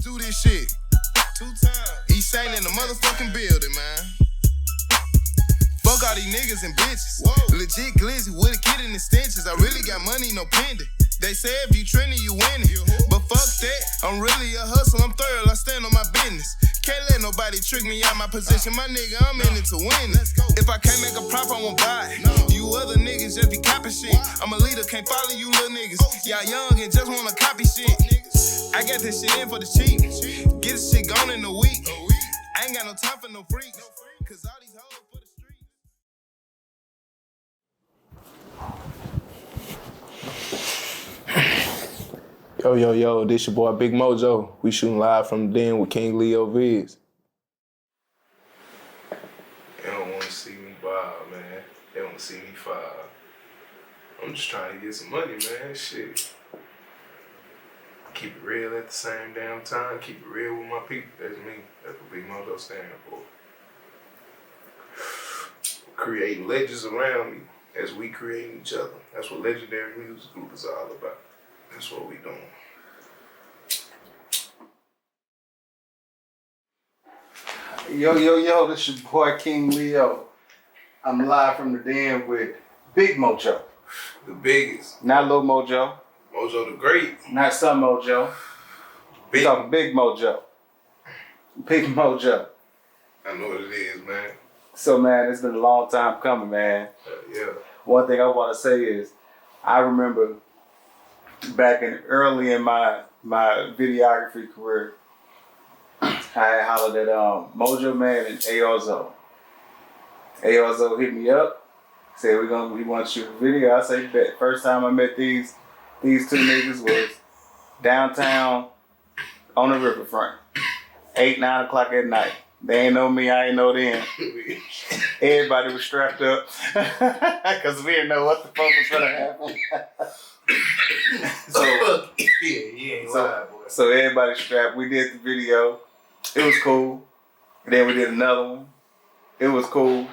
do this shit. 2 times. East Saint in the motherfucking building, man. Fuck all these niggas and bitches. Whoa. Legit glizzy with a kid in extensions. I really got money, no pendant. They say if you trending, you winning. But fuck that, I'm really a hustle, I'm thorough, I stand on my business. Can't let nobody trick me out my position. My nigga, I'm in it to win. If I can't make a prop, I won't buy it. You other niggas just be copy shit. I'm a leader, can't follow you little niggas. Y'all young and just wanna copy shit. I got this shit in for the cheap. Get this shit gone in a week. I ain't got no time for no freaks. Cause all these hoes for the street. Yo, this your boy Big Mojo. We shooting live from the den with King Leo Viz. They don't want to see me bob, man. They want to see me fall. I'm just trying to get some money, man. Shit. Keep it real at the same damn time. Keep it real with my people. That's me. That's what Big Mojo standing for. Creating legends around me as we create each other. That's what Legendary Music Group is all about. That's what we doing. Yo, this your boy King Leo. I'm live from the den with Big Mojo. The biggest. Not Lil Mojo. Mojo the Great. Not some Mojo. Big. Talking Big Mojo. Big Mojo. I know what it is, man. So man, it's been a long time coming, man. Yeah. One thing I want to say is, I remember back early in my videography career, I had hollered at Mojo Man and Aozo. Aozo hit me up, said we want to shoot a video. I said, bet. First time I met these two niggas was downtown on the riverfront, 8, 9 o'clock at night. They ain't know me, I ain't know them. Everybody was strapped up because we didn't know what the fuck was gonna happen. So everybody strapped. We did the video. It was cool. And then we did another one. It was cool.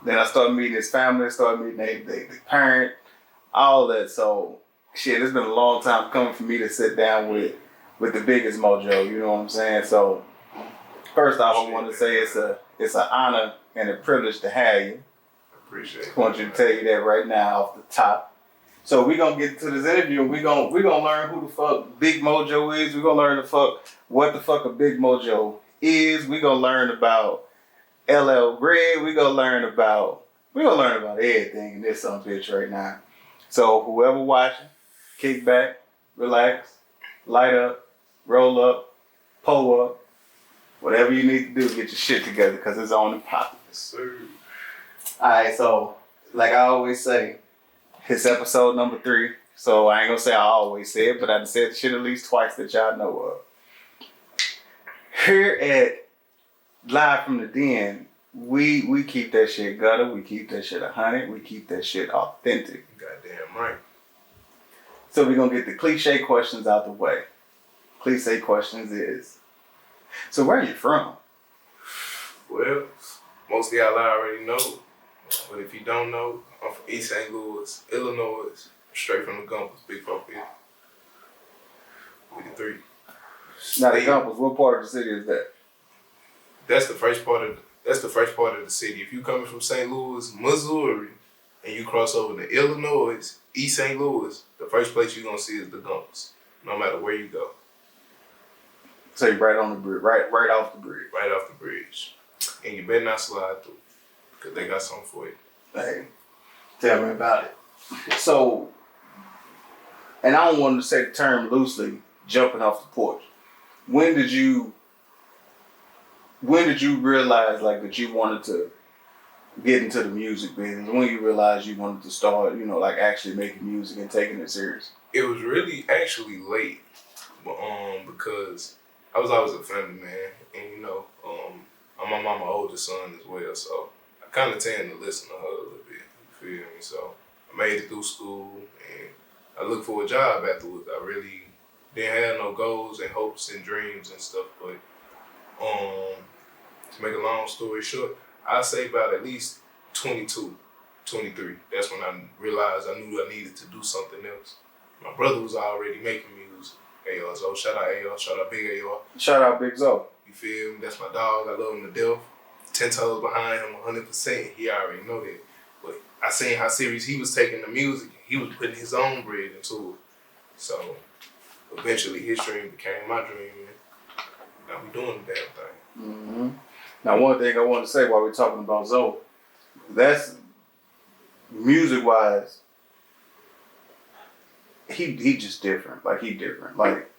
Then I started meeting his family. Started meeting their parent. All that. So shit, it's been a long time coming for me to sit down with the biggest Mojo. You know what I'm saying? So first off, I want to say it's an honor and a privilege to have you. Appreciate it. I want you to tell you that right now off the top. So we're gonna get to this interview and we're gonna learn who the fuck Big Mojo is. We're gonna learn what the fuck a Big Mojo is. We're gonna learn about LL Greg. We're gonna learn about everything in this some bitch right now. So whoever watching, kick back, relax, light up, roll up, pull up, whatever you need to do, get your shit together because it's on and popping. Yes, sir. Alright, so like I always say, it's episode number 3. So I ain't gonna say I always say it, but I said the shit at least twice that y'all know of. Here at Live from the Den, we keep that shit gutter, we keep that shit 100, we keep that shit authentic. Goddamn right. So we're gonna get the cliche questions out the way. Cliche questions is, so where are you from? Well, most of y'all already know. But if you don't know, I'm from East St. Louis, Illinois, straight from the Gumpers, Big 450. We the 3. Now the Gumpers, what part of the city is that? That's the first part of the city. If you coming from St. Louis, Missouri, and you cross over to Illinois, East St. Louis, the first place you're gonna see is the Gumpers, no matter where you go. So you're right on the bridge, right off the bridge. Right off the bridge. And you better not slide through, because they got something for you. Hey, tell me about it. So, and I don't want to say the term loosely, jumping off the porch. When did you realize like that you wanted to get into the music business? When you realized you wanted to start, like actually making music and taking it serious? It was really actually late, but because I was always a family man, and I'm my mama's oldest son as well, so I kind of tend to listen to her a little bit. You feel me? So I made it through school, and I looked for a job afterwards. I really didn't have no goals and hopes and dreams and stuff, but to make a long story short, I'd say about at least 22, 23. That's when I realized I knew I needed to do something else. My brother was already making music, AR Zo, shout out AR, shout out Big AR. Shout out Big Zo. You feel me? That's my dog. I love him to death. 10 toes behind him, 100%. He already know that. But I seen how serious he was taking the music. He was putting his own bread into it. So eventually his dream became my dream. And now we doing the damn thing. Mm-hmm. Now, one thing I want to say while we're talking about Zo, that's music-wise, he just different. Like, he different. Like,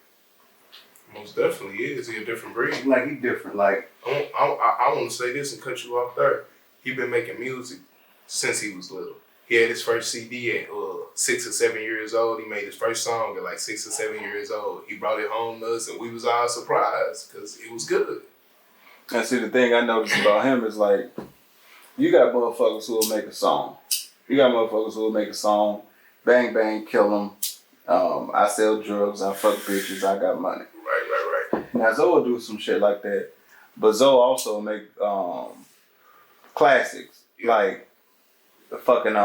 Most definitely is. He a different breed. like he different. Like, I want to say this and cut you off there. He been making music since he was little. He had his first CD at 6 or 7 years old. He made his first song at like 6 or 7 years old. He brought it home to us, and we was all surprised because it was good. and see, the thing I noticed about him is like, you got motherfuckers who will make a song. You got motherfuckers who will make a song, bang bang, kill them. I sell drugs, I fuck bitches, I got money. Right. Now Zo will do some shit like that, but Zo also make classics like the fucking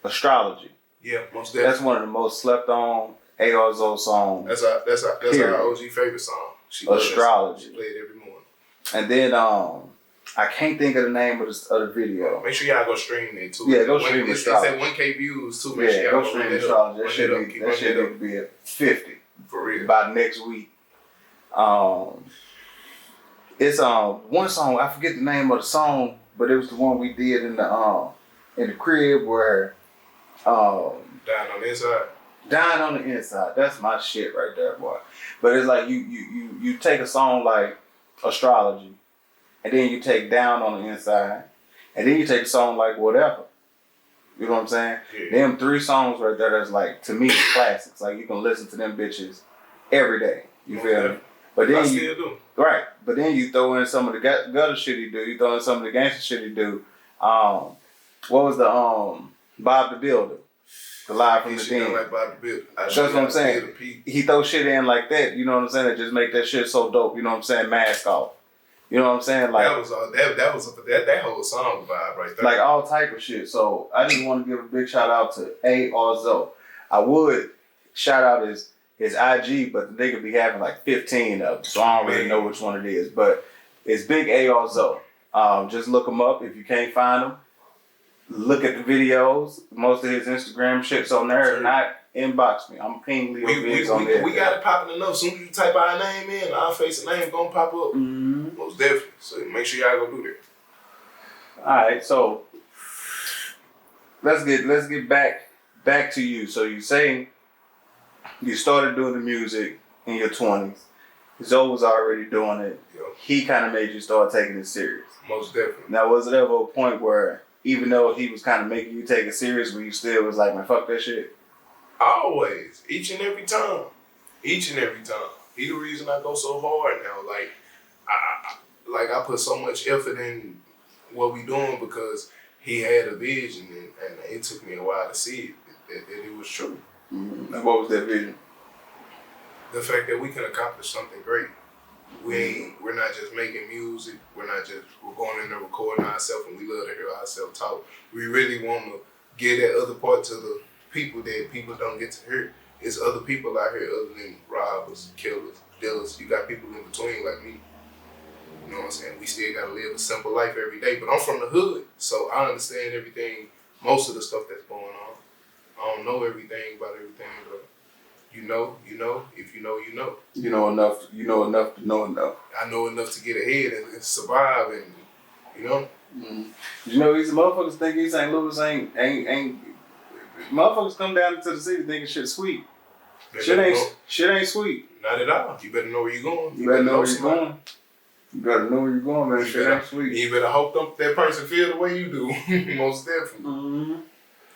astrology. Yeah, most definitely. That's one of the most slept on AR Zo songs. That's our OG favorite song. She Astrology. She play it every morning. And then I can't think of the name of the video. Make sure y'all go stream it too. Yeah, go stream Astrology. It's at 1K views too. Make Yeah, sure go y'all stream run Astrology. That Run shit it up. need Keep that running shit it need up. to be at 50 For real. by next week. It's one song, I forget the name of the song, but it was the one we did in the crib where Down on the inside. Dying on the Inside. That's my shit right there, boy. But it's like you take a song like Astrology, and then you take Down on the Inside, and then you take a song like Whatever. You know what I'm saying? Yeah. Them 3 songs right there, that's like, to me, classics. Like, you can listen to them bitches every day. You feel me? But then I still do. right. But then you throw in some of the gutter shit he do. You throw in some of the gangster shit he do. What was the Bob the Builder? The Live from the She done Den. like Bob the Builder. That's what I'm saying. He throw shit in like that, you know what I'm saying? That just make that shit so dope, you know what I'm saying? Mask off. You know what I'm saying? Like, that was that whole song vibe right there. like all type of shit. So I just want to give a big shout out to AR Zo. I would shout out his IG, but the nigga be having like 15 of them, so I don't really know which one it is. But it's Big AR Zo. Just look him up if you can't find him. Look at the videos. Most of his Instagram shit's on there. If not, inbox me. I'm King Leo Vids on there. We got it popping enough. Soon as you type our name in, our face and name gonna pop up. Mm-hmm. Most definitely. So make sure y'all go do that. Alright, so let's get back to you. So you say you started doing the music in your 20s. Zo was already doing it. Yo, He kind of made you start taking it serious. most definitely. Now, was it ever a point where, even though he was kind of making you take it serious, where you still was like, man, fuck that shit? Always. Each and every time. He the reason I go so hard now. Like, I put so much effort in what we doing because he had a vision and it took me a while to see it, that it was true. Mm-hmm. And what was that vision? The fact that we can accomplish something great. We're not just making music. We're going in there recording ourselves, and we love to hear ourselves talk. We really want to give that other part to the people that people don't get to hear. It's other people out here other than robbers, killers, dealers. You got people in between like me. You know what I'm saying? We still got to live a simple life every day. But I'm from the hood, so I understand everything, most of the stuff that's going on. I don't know everything about everything, but you know, if you know, you know. You know enough to know enough. I know enough to get ahead and survive, and you know. Mm-hmm. You know, these motherfuckers think East St. Louis ain't. Motherfuckers come down to the city thinking shit sweet. Shit ain't sweet. Not at all. You better know where you're going. You better know where you're going. You better know where you're going, man. Shit ain't sweet. You better hope that person feel the way you do. Most definitely. Mm-hmm.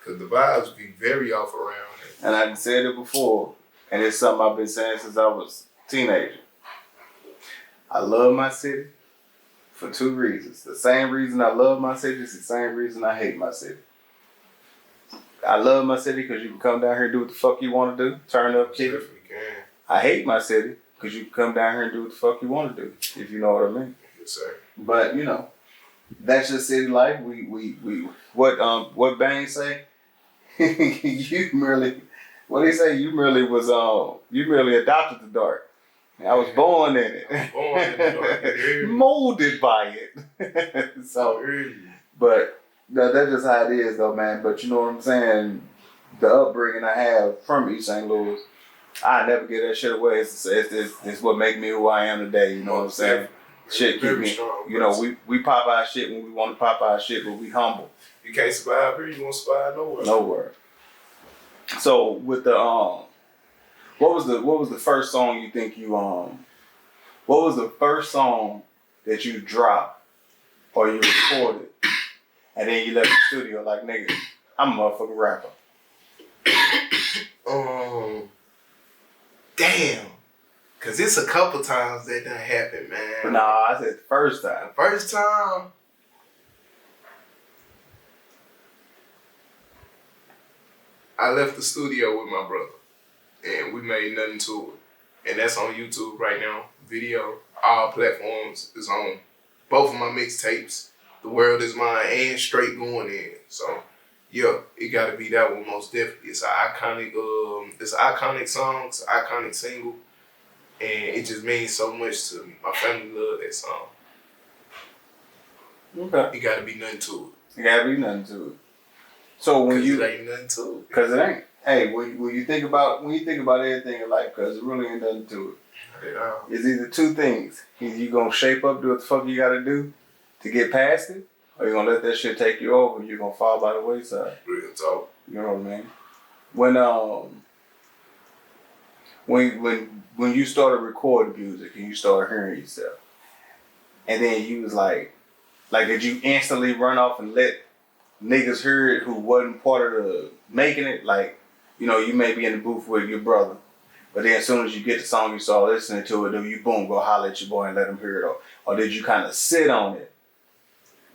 Because the vibes be very off around here. And I said it before, and it's something I've been saying since I was a teenager. I love my city for 2 reasons. The same reason I love my city is the same reason I hate my city. I love my city because you can come down here and do what the fuck you want to do. Turn up, kick it. Definitely can. I hate my city because you can come down here and do what the fuck you want to do, if you know what I mean. Yes, sir. But, you know, that's just city life. We what Bang say? You merely What they say? You merely adopted the dark. I was born in it. Born in the dark. Molded by it. So, but that's just how it is, though, man. But you know what I'm saying? The upbringing I have from East St. Louis, I never get that shit away. It's what make me who I am today. You know what I'm saying? Shit keep me. You know, we pop our shit when we want to pop our shit, but we humble. You can't survive here. You won't survive nowhere. Nowhere. So with the what was the first song you think you what was the first song that you dropped or you recorded and then you left the studio like, nigga, I'm a motherfucking rapper? Damn. Cause it's a couple times that done happened, man. No, I said the first time. The first time. I left the studio with my brother and we made nothing to it. And that's on YouTube right now. Video, all platforms is on both of my mixtapes. The World Is Mine and Straight Going In. So yeah, it gotta be that one most definitely. It's an iconic song, it's an iconic single. And it just means so much to me. My family love that song. Okay. It gotta be nothing to it. It gotta be nothing to it. So when it ain't nothing to it. Cause it ain't. Hey, when you think about everything in life, cause it really ain't nothing to it. Yeah. It's either two things. Either you gonna shape up, do what the fuck you gotta do to get past it, or you gonna let that shit take you over and you're gonna fall by the wayside. Real talk. You know what I mean? When you started recording music and you started hearing yourself, and then you was like did you instantly run off and let niggas hear it who wasn't part of the making it? Like, you know, you may be in the booth with your brother, but then as soon as you get the song, you start listening to it, then you boom, go holler at your boy and let him hear it. Or did you kind of sit on it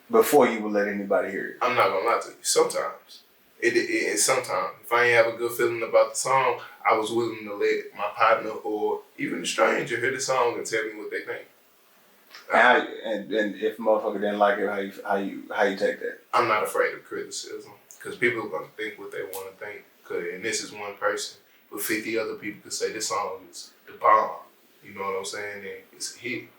before you would let anybody hear it? I'm not gonna lie to you. Sometimes. Sometimes. If I ain't have a good feeling about the song, I was willing to let my partner or even a stranger hear the song and tell me what they think. And if motherfucker didn't like it, how you take that? I'm not afraid of criticism because people are gonna think what they want to think. And this is one person, but 50 other people could say this song is the bomb. You know what I'm saying? And it's a hit.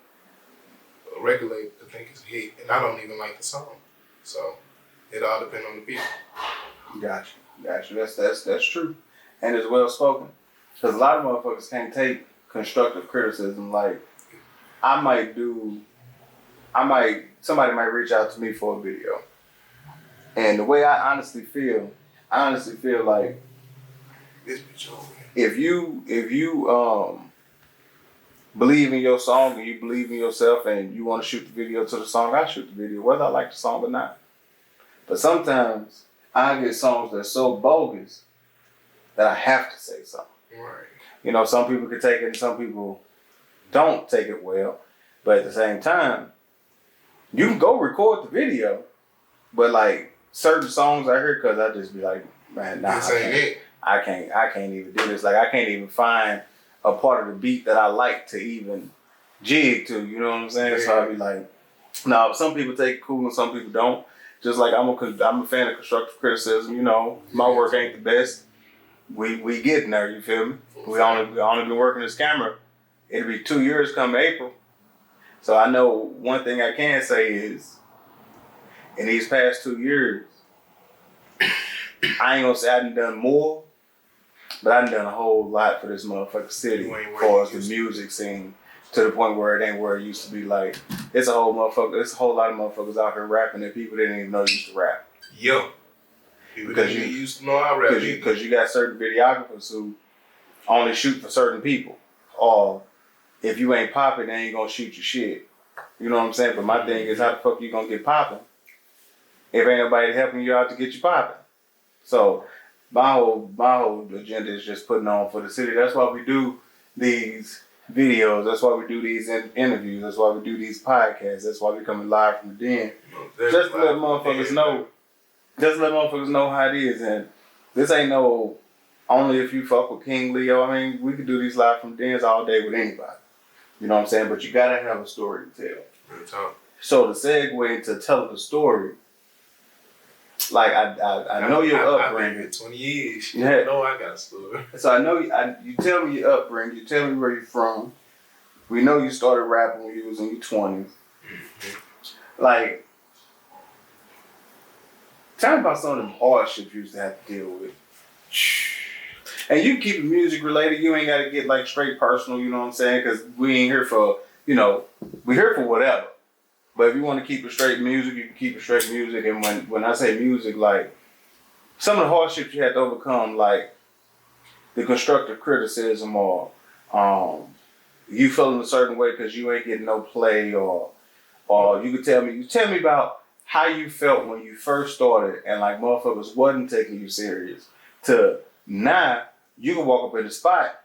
A record label could think it's a hit, and I don't even like the song. So it all depends on the people. Gotcha. That's true, and it's well spoken. Because a lot of motherfuckers can't take constructive criticism. Like, somebody might reach out to me for a video, and the way I honestly feel like This bitch over. if you believe in your song and you believe in yourself and you want to shoot the video to the song, I shoot the video whether I like the song or not. But sometimes I get songs that's so bogus that I have to say something. Right. You know, some people can take it and some people don't take it well. But at the same time, you can go record the video, but like certain songs I hear, cause I just be like, man, nah, This ain't it. I can't even do this. Like, I can't even find a part of the beat that I like to even jig to. You know what I'm saying? Yeah. So I be like, no. Some people take it cool and some people don't. Just like I'm a fan of constructive criticism. You know, my work ain't the best. We getting there. You feel me? We only been working this camera. It'll be 2 years come April. So I know one thing I can say is, in these past 2 years, I ain't gonna say I done more, but I done a whole lot for this motherfucking city as far as the music scene, to the point where it ain't where it used to be. Like, it's a whole lot of motherfuckers out here rapping that people didn't even know used to rap. Yo. Because you used to know I rap. Because you got certain videographers who only shoot for certain people. Or if you ain't popping, they ain't gonna shoot your shit. You know what I'm saying? But my thing is, how the fuck you gonna get popping if ain't nobody helping you out to get you popping? So my whole agenda is just putting on for the city. That's why we do these videos. That's why we do these interviews. That's why we do these podcasts. That's why we coming live from the den. Just to let motherfuckers know. Just let motherfuckers know how it is. And this ain't no only if you fuck with King Leo. I mean, we could do these live from dens all day with anybody. You know what I'm saying? But you gotta have a story to tell. Real talk. So to segue into telling the story, like I know your upbringing. I've been here 20 years. Yeah. I know I got a story. So I know you tell me your upbringing. You tell me where you're from. We know you started rapping when you was in your 20s. Mm-hmm. Like, tell me about some of the hardships you used to have to deal with. And you keep it music related. You ain't got to get like straight personal. You know what I'm saying? Because we ain't here for we here for whatever. But if you want to keep it straight music, you can keep it straight music. And when I say music, like some of the hardships you had to overcome, like the constructive criticism or you feeling a certain way because you ain't getting no play, or you tell me about how you felt when you first started and like motherfuckers wasn't taking you serious to now you can walk up in the spot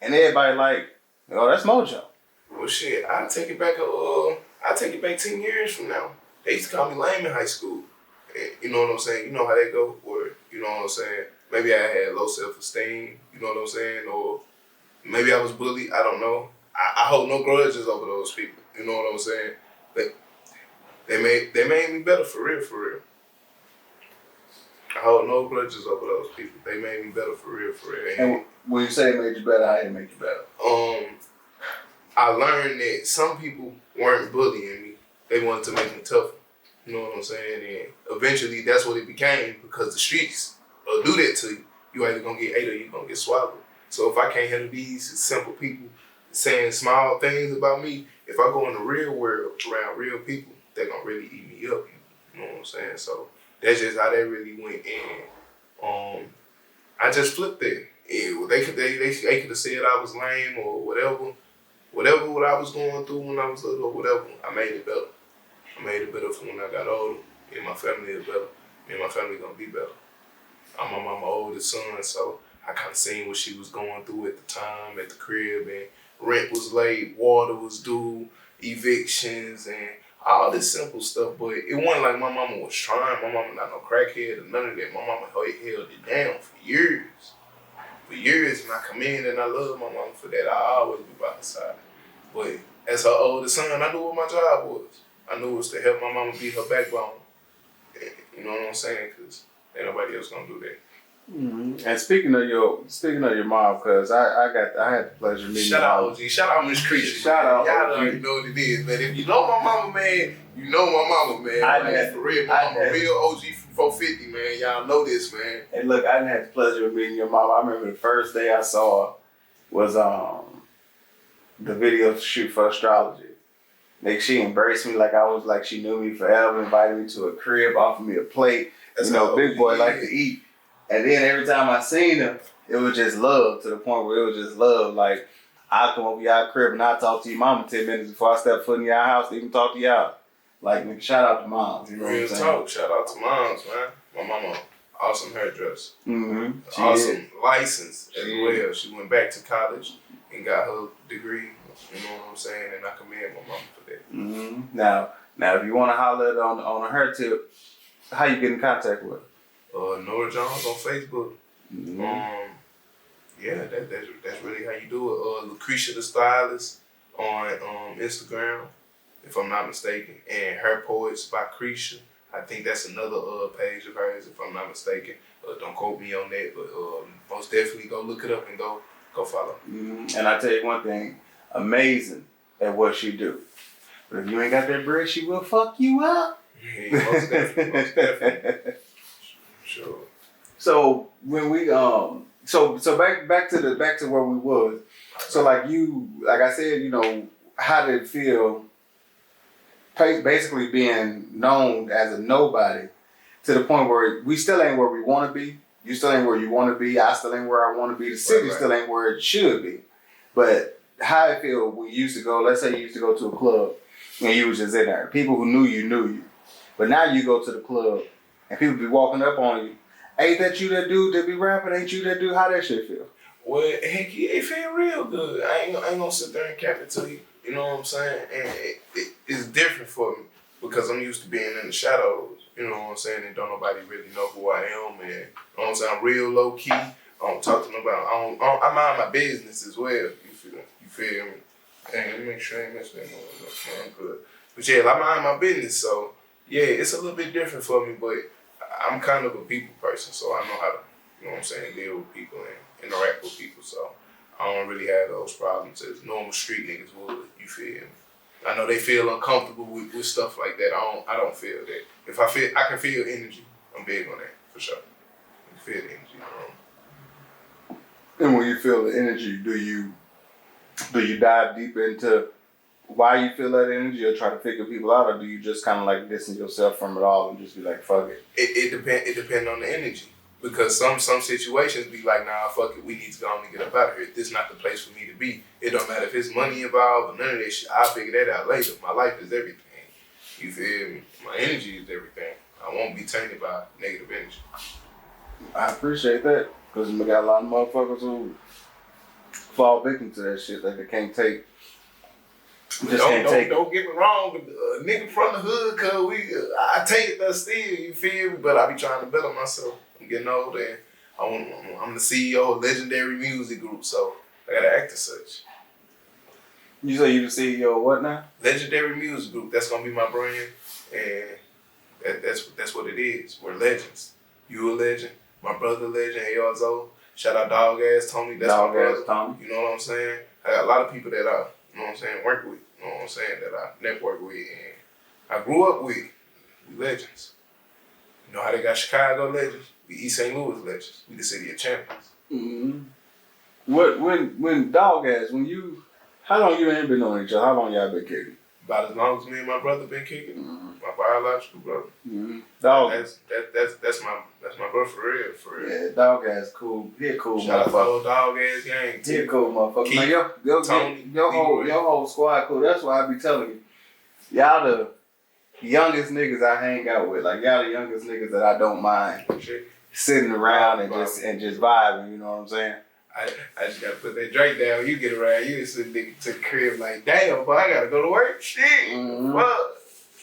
and everybody like, oh, that's Mojo. Well, shit, I take it back 10 years from now. They used to call me lame in high school. You know what I'm saying? You know how that go? Or, you know what I'm saying? Maybe I had low self-esteem, you know what I'm saying? Or maybe I was bullied, I don't know. I hold no grudges over those people, you know what I'm saying? They made me better for real, for real. I hold no grudges over those people. They made me better for real, for real. And when you say it made you better, how did it make you better? I learned that some people weren't bullying me. They wanted to make me tougher. You know what I'm saying? And eventually that's what it became, because the streets will do that to you. You either gonna get ate or you gonna get swallowed. So if I can't handle these simple people saying small things about me, if I go in the real world around real people, they're gonna really eat me up. You know what I'm saying? So that's just how that really went. And I just flipped it. They could have said I was lame or whatever what I was going through when I was little or whatever. I made it better. I made it better for when I got older. Me and my family is better. Me and my family gonna be better. I'm my mama's oldest son, so I kind of seen what she was going through at the time at the crib, and rent was late, water was due, evictions, and all this simple stuff. But it wasn't like my mama was trying. My mama not no crackhead or none of that. My mama held it down for years. For years, and I come in and I love my mama for that. I always be by her side. But as her oldest son, I knew what my job was. I knew it was to help my mama be her backbone. You know what I'm saying? Because ain't nobody else gonna do that. Mm-hmm. And speaking of your mom, because I had the pleasure of meeting. Shout out OG, shout out Miss Creature. Shout out y'all OG. already know what it is, man. If you know my mama, man, you know my mama, man. For real, my mama, real OG from 450, man. Y'all know this, man. And look, I didn't have the pleasure of meeting your mom. I remember the first day I saw her was the video shoot for astrology. Like, she embraced me like I was like she knew me forever, invited me to a crib, offered me a plate. That's Big boy like to eat. And then every time I seen him, it was just love, to the point where it was just love. Like, I'll come over y'all crib and I'll talk to your mama 10 minutes before I step foot in y'all house to even talk to y'all. Like, nigga, shout out to moms. You know Real what I'm saying? talk, shout out to moms, man. My mama, awesome hairdresser. Mm-hmm. Awesome license as well. She went back to college and got her degree. You know what I'm saying? And I commend my mama for that. Mm-hmm. Now, if you want to holler on her tip, how you get in contact with her? Nora Jones on Facebook. Mm-hmm. Yeah, that's really how you do it. Lucretia the Stylist on Instagram, if I'm not mistaken, and Her Poets by Cretia. I think that's another page of hers, if I'm not mistaken. Don't quote me on that, but most definitely go look it up and go follow. Mm-hmm. And I tell you one thing, amazing at what she do. But if you ain't got that bread, she will fuck you up. Yeah, most definitely. Sure. So when we so back to where we was. So like I said, how did it feel basically being known as a nobody to the point where we still ain't where we want to be. You still ain't where you want to be. I still ain't where I want to be. The city still ain't where it should be. But how it feel when you used to go, let's say you used to go to a club and you was just in there. People who knew you. But now you go to the club and people be walking up on you. Ain't that you that dude that be rapping? Ain't you that dude? How that shit feel? Well, heck yeah, it feel real good. I ain't gonna sit there and cap it to you. You know what I'm saying? And it's different for me because I'm used to being in the shadows. You know what I'm saying? And don't nobody really know who I am. And you know what I'm saying? I'm real low key. I don't talk to nobody. I mind my business as well. You feel me? Dang, let me make sure I ain't missing that one. I'm good. But yeah, I mind my business. So yeah, it's a little bit different for me. But I'm kind of a people person, so I know how to, you know what I'm saying, deal with people and interact with people. So I don't really have those problems as normal street niggas would. You feel me? I know they feel uncomfortable with stuff like that. I don't feel that. If I can feel energy. I'm big on that for sure. I can feel the energy in the room. And when you feel the energy, do you dive deep into why you feel that energy, or try to figure people out, or do you just kind of like distance yourself from it all and just be like, fuck it? It depends on the energy. Because some situations be like, nah, fuck it, we need to go on and get up out of here. This is not the place for me to be. It don't matter if it's money involved or none of that shit. I'll figure that out later. My life is everything. You feel me? My energy is everything. I won't be tainted by negative energy. I appreciate that, because we got a lot of motherfuckers who fall victim to that shit that they can't take. Don't get me wrong, nigga from the hood, cause I take it there still, you feel me? But I be trying to better myself. I'm getting older and I'm the CEO of Legendary Music Group, so I gotta act as such. You say you the CEO of what now? Legendary Music Group, that's gonna be my brand, and that's what it is. We're legends. You a legend, my brother a legend, Ayozo. Shout out Dog Ass Tony, that's my brother. Tommy. You know what I'm saying? I got a lot of people that I, you know what I'm saying, work with, you know what I'm saying, that I network with and I grew up with. We legends. You know how they got Chicago legends? We East St. Louis legends. We the city of champions. Mm-hmm. When Dog Ass, how long you ain't been knowing each other? How long y'all been kicking? About as long as me and my brother been kicking. My biological brother. Dog. That's my brother for real. Yeah, Dog Ass cool. He a cool Shout out to the motherfucker. whole Dog Ass gang. He a cool motherfucker. Keith, Man, Tony, your whole squad cool. That's why I be telling you. Y'all the youngest niggas I hang out with. Like y'all the youngest niggas that I don't mind sitting around and just vibing, you know what I'm saying? I just gotta put that drink down. You get around, you just sit nigga to the crib like, damn, boy, I gotta go to work. Shit. Fuck.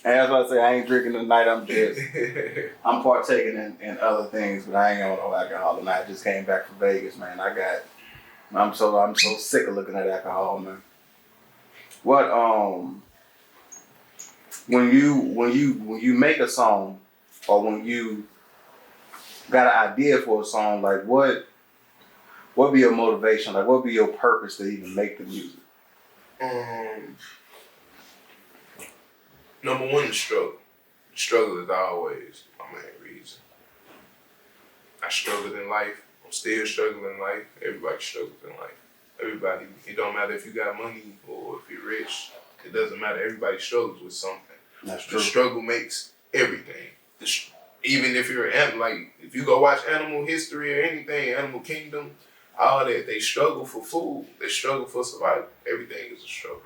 And that's why I say I ain't drinking tonight. I'm partaking in other things, but I ain't on no alcohol tonight. I just came back from Vegas, man. I'm so sick of looking at alcohol, man. What when you make a song, or when you got an idea for a song, like what be your motivation? Like what be your purpose to even make the music? Number one, the struggle. The struggle is always my main reason. I struggled in life. I'm still struggling in life. Everybody struggles in life. Everybody, it don't matter if you got money or if you're rich. It doesn't matter. Everybody struggles with something. That's true. The struggle makes everything. Even if you're if you go watch Animal History or anything, Animal Kingdom, all that, they struggle for food. They struggle for survival. Everything is a struggle.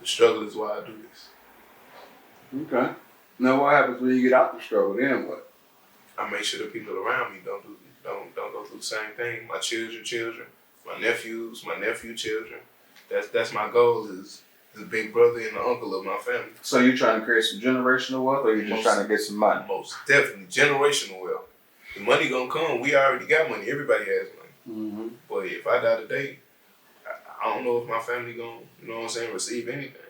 The struggle is why I do this. Okay. Now what happens when you get out the struggle? Then what? I make sure the people around me don't go through the same thing. My children, my nephews, my nephew children. That's my goal, is the big brother and the uncle of my family. So you trying to create some generational wealth, or you just trying to get some money? Most definitely generational wealth. The money gonna come. We already got money. Everybody has money. Mm-hmm. But if I die today, I don't know if my family gonna, you know what I'm saying, receive anything.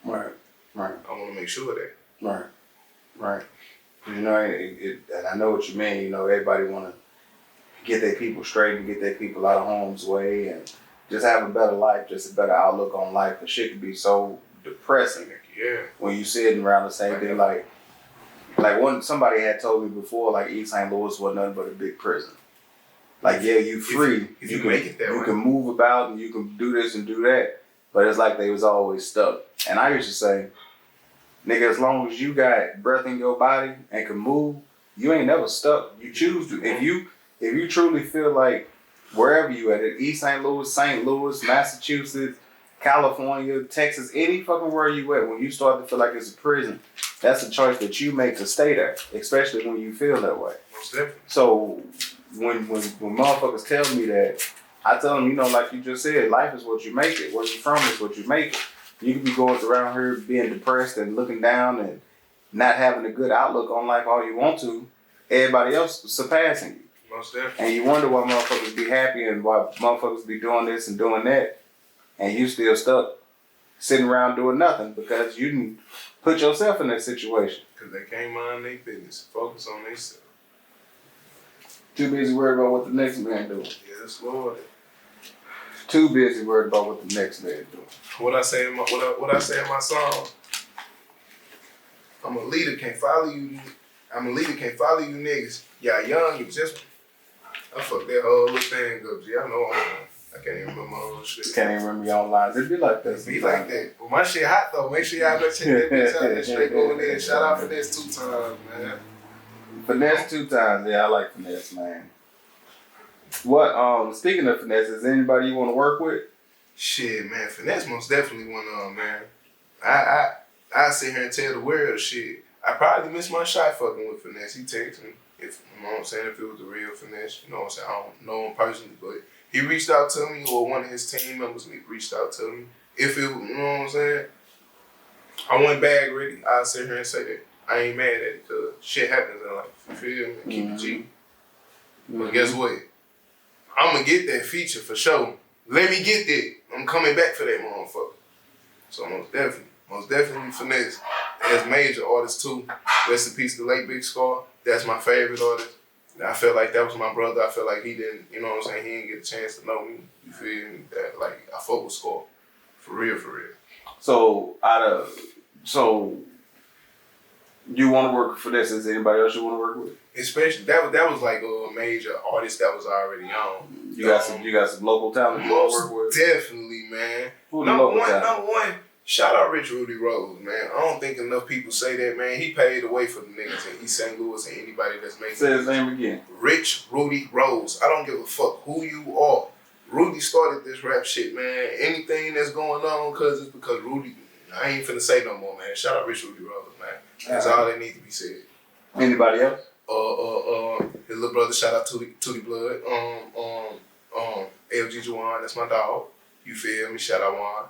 Right. I want to make sure of that. Right. You know, and I know what you mean. You know, everybody want to get their people straight and get their people out of harm's way and just have a better life, just a better outlook on life. But shit can be so depressing. Yeah. When you sitting around the same thing, like somebody had told me before, like East St. Louis was nothing but a big prison. Like, yeah, you free. If you make it that way. You can move about and you can do this and do that. But it's like they was always stuck. And I used to say, nigga, as long as you got breath in your body and can move, you ain't never stuck. You choose to. If you truly feel like wherever you at, East St. Louis, Massachusetts, California, Texas, any fucking where you at, when you start to feel like it's a prison, that's a choice that you make to stay there, especially when you feel that way. Most definitely. So when motherfuckers tell me that, I tell them, you know, like you just said, life is what you make it. Where you from is what you make it. You can be going around here being depressed and looking down and not having a good outlook on life all you want to. Everybody else surpassing you. Most definitely. And you wonder why motherfuckers be happy and why motherfuckers be doing this and doing that. And you still stuck sitting around doing nothing because you didn't put yourself in that situation? Because they can't mind their business. Focus on themselves. Too busy worried about what the next man doing. Yes, Lord. Too busy worried about what the next man doing. What I say in my song, I'm a leader, can't follow you. I'm a leader, can't follow you niggas. Y'all young, you just. I fucked that whole little thing up. Y'all know I can't even remember my own shit. Can't even remember your own lines. It be like that. It be like that. Well, my shit hot though. Make sure y'all go check that bitch out. That straight going in. Shout out Finesse 2 times, man. Finesse 2 times. Yeah, I like Finesse, man. What? Speaking of Finesse, is anybody you want to work with? Shit, man. Finesse most definitely one of them, man. I sit here and tell the world shit. I probably missed my shot fucking with Finesse. He texted me. If you know what I'm saying, if it was the real Finesse, you know what I'm saying. I don't know him personally, but he reached out to me, or one of his team members reached out to me. If it, you know what I'm saying, I went bag ready. I'll sit here and say that. I ain't mad at it because shit happens in life. You feel me? Keep it G. But guess what? I'm going to get that feature for sure. Let me get that. I'm coming back for that motherfucker. So most definitely Finesse. As major artist too. Rest in peace to late Big Scar. That's my favorite artist. I felt like that was my brother. I felt like he didn't, you know what I'm saying, he didn't get a chance to know me. You feel me? That like I fuck with Scar. For real. So you want to work for this? Is anybody else you want to work with? Especially that was like a major artist that was already on. You got some local talent you want to work with? Definitely, man. Who the local talent? Number one, shout out Rich Rudy Rose, man. I don't think enough people say that, man. He paid the way for the niggas in East St. Louis and anybody that's making. Say his name again. Rich Rudy Rose. I don't give a fuck who you are. Rudy started this rap shit, man. Anything that's going on, cause it's because Rudy. I ain't finna say no more, man. Shout out Rich Rudy Rose, man. That's all that needs to be said. Anybody else? His little brother, shout out Tootie Blood. LG Juwan, that's my dog. You feel me? Shout out Juan.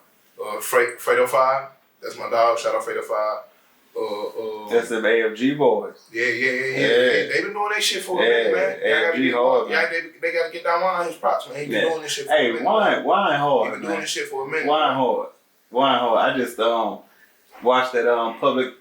Fredo 5, that's my dog. Shout out Fredo 5. That's them AFG boys. Yeah. They been doing that shit for a minute, man. AFG hard, man. They gotta get down Juan his props, man. He been doing this shit for a minute. Wine hard. He been doing this shit for a minute. Wine hard. I just watched that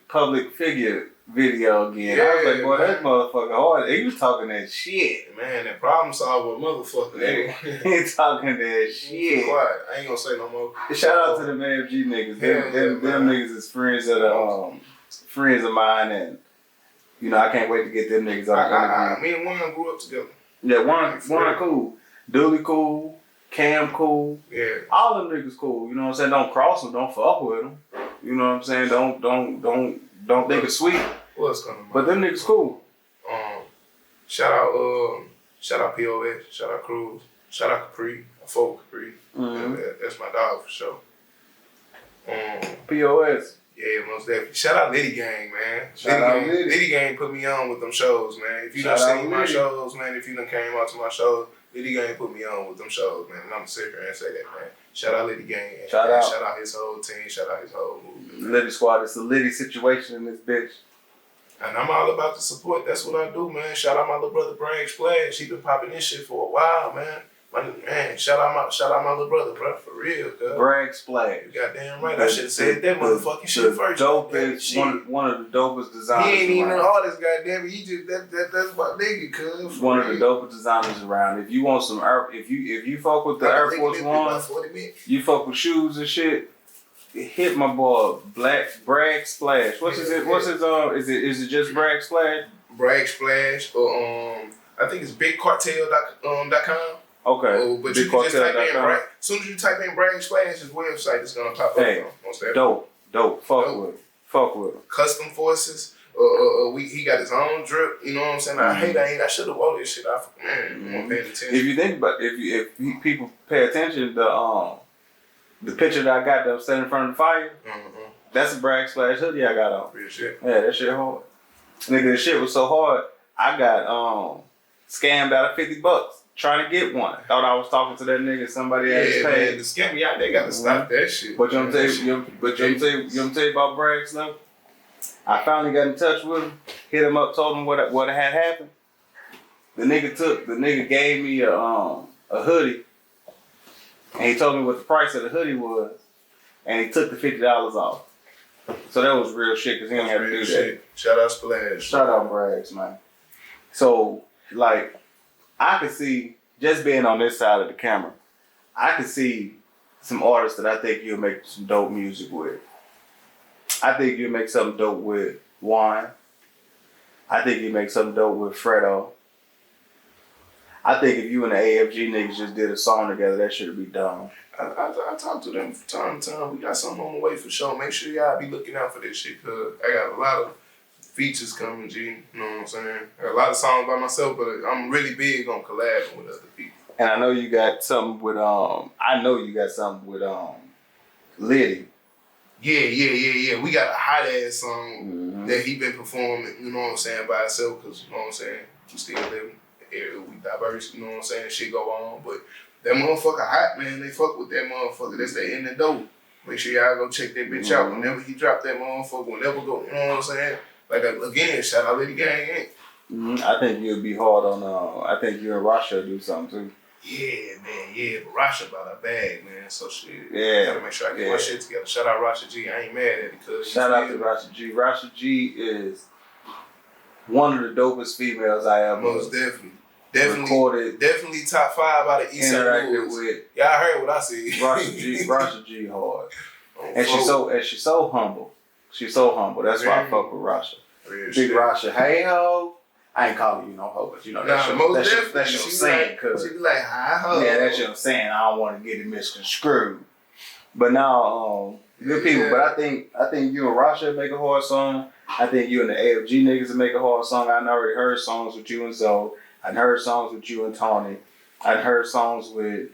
public figure video again. I was like, boy, that motherfucker hard. He was talking that shit. Man, that problem solver motherfucker. He talking that shit. Quiet. I ain't gonna say no more. Shout out to them AFG niggas. Them niggas is friends of mine, and you know I can't wait to get them niggas on. Me and Juan grew up together. Yeah, Juan cool. Dooley cool. Cam cool. Yeah. All them niggas cool. You know what I'm saying? Don't cross them. Don't fuck with them. You know what I'm saying? Don't think it's sweet. What's going on? But them niggas cool. Shout out POS. Shout out Cruz. Shout out Capri. I fuck with Capri. Mm-hmm. That's my dog for sure. POS. Yeah, most definitely. Shout out Liddy Gang, man. Shout out Liddy. Liddy Gang put me on with them shows, man. If you done seen my shows, man, if you done came out to my shows, Liddy Gang put me on with them shows, man. And I'm gonna sit here and say that, man. Shout out Liddy Gang. Shout out his whole team. Shout out his whole movement. Liddy Squad. It's a Liddy situation in this bitch. And I'm all about the support. That's what I do, man. Shout out my little brother, Bragg Splash. He been popping this shit for a while, man. Shout out my little brother, bro. For real, cuz. Bragg Splash. You goddamn right. I should have said that motherfucking shit first. Dopest, one of the dopest designers. He ain't even an artist, goddamn it. He just that's my nigga, cuz. One of the dopest designers around. If you want some if you fuck with the Air Force One, you fuck with shoes and shit. Hit my boy Bragg Splash. What's his is it just Bragg Splash? Bragg Splash or I think it's bigcartel.com. Okay. But you can just type in Bragg. As soon as you type in Bragg Splash, his website is gonna pop up. Hey, dope. Fuck with him. Custom Forces. He got his own drip. You know what I'm saying? I should have wore this shit. I'm paying attention. If you think about if people pay attention, the picture that I got that was set in front of the fire, that's a Bragg Splash hoodie I got on. Real shit. Yeah, that shit hard. Nigga, the shit was so hard, I got scammed out of $50 trying to get one. Thought I was talking to that nigga, somebody else paid. Man, the scam out, they gotta stop that shit. But you know what I'm saying about Bragg stuff? I finally got in touch with him, hit him up, told him what had happened. The nigga gave me a hoodie. And he told me what the price of the hoodie was, and he took the $50 off. So that was real shit because he didn't have to do that. Shout out Splash. Shout out Brags, man. So, like, I could see, just being on this side of the camera, I could see some artists that I think you'll make some dope music with. I think you'll make something dope with Juan. I think you'll make something dope with Fredo. I think if you and the AFG niggas just did a song together, that should be done. I talk to them from time to time. We got something on the way for sure. Make sure y'all be looking out for this shit, cause I got a lot of features coming, G. You know what I'm saying? I got a lot of songs by myself, but I'm really big on collabing with other people. And I know you got something with Liddy. Yeah. We got a hot ass song that he been performing, you know what I'm saying, by himself, cause you know what I'm saying, we still living, we diverse, you know what I'm saying, shit go on, but that motherfucker hot, man. They fuck with that motherfucker. That's the in the door. Make sure y'all go check that bitch out whenever he drop that motherfucker, whenever go, you know what I'm saying? Like, again, shout out Lady Gang. I think you'll be hard on, I think you and Rasha do something too. Yeah, man, yeah. But Rasha bought a bag, man. So shit. Yeah. Gotta make sure I get my shit together. Shout out Rasha G. I ain't mad at it, cuz. Shout out to Rasha G. Rasha G is one of the dopest females I ever most definitely. Recorded, definitely top 5 out of East interacted with. Y'all heard what I said. Rasha G hard. And she's so humble. She's so humble. That's why I fuck with Rasha. Big Rasha, hey ho. I ain't calling you no ho, but you know that's your saying, cuz. She be like, hi ho. Yeah, that's your saying. I don't want to get it misconstrued. But now, good people. But I think you and Rasha make a hard song. I think you and the AFG niggas make a hard song. I already heard songs with you and Zoe. I'd heard songs with you and Tony. I'd heard songs with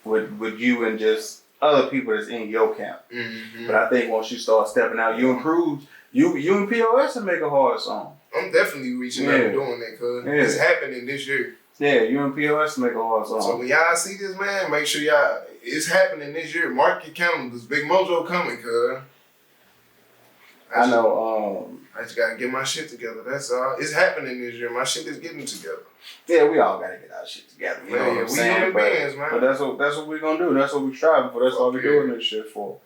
you and just other people that's in your camp. Mm-hmm. But I think once you start stepping out, you and Cruz, you and POS will make a hard song. I'm definitely reaching out and doing that, cuz. It's happening this year. Yeah, you and POS make a hard song. So when y'all see this, man, make sure y'all, it's happening this year. Mark your calendars. Big Mojo coming, cuz. I know. I just gotta get my shit together. That's all. It's happening this year. My shit is getting together. Yeah, we all gotta get our shit together. You know what I'm saying? We in the bands, man. But that's what we're gonna do. That's what we're striving for. That's all we're doing this shit for.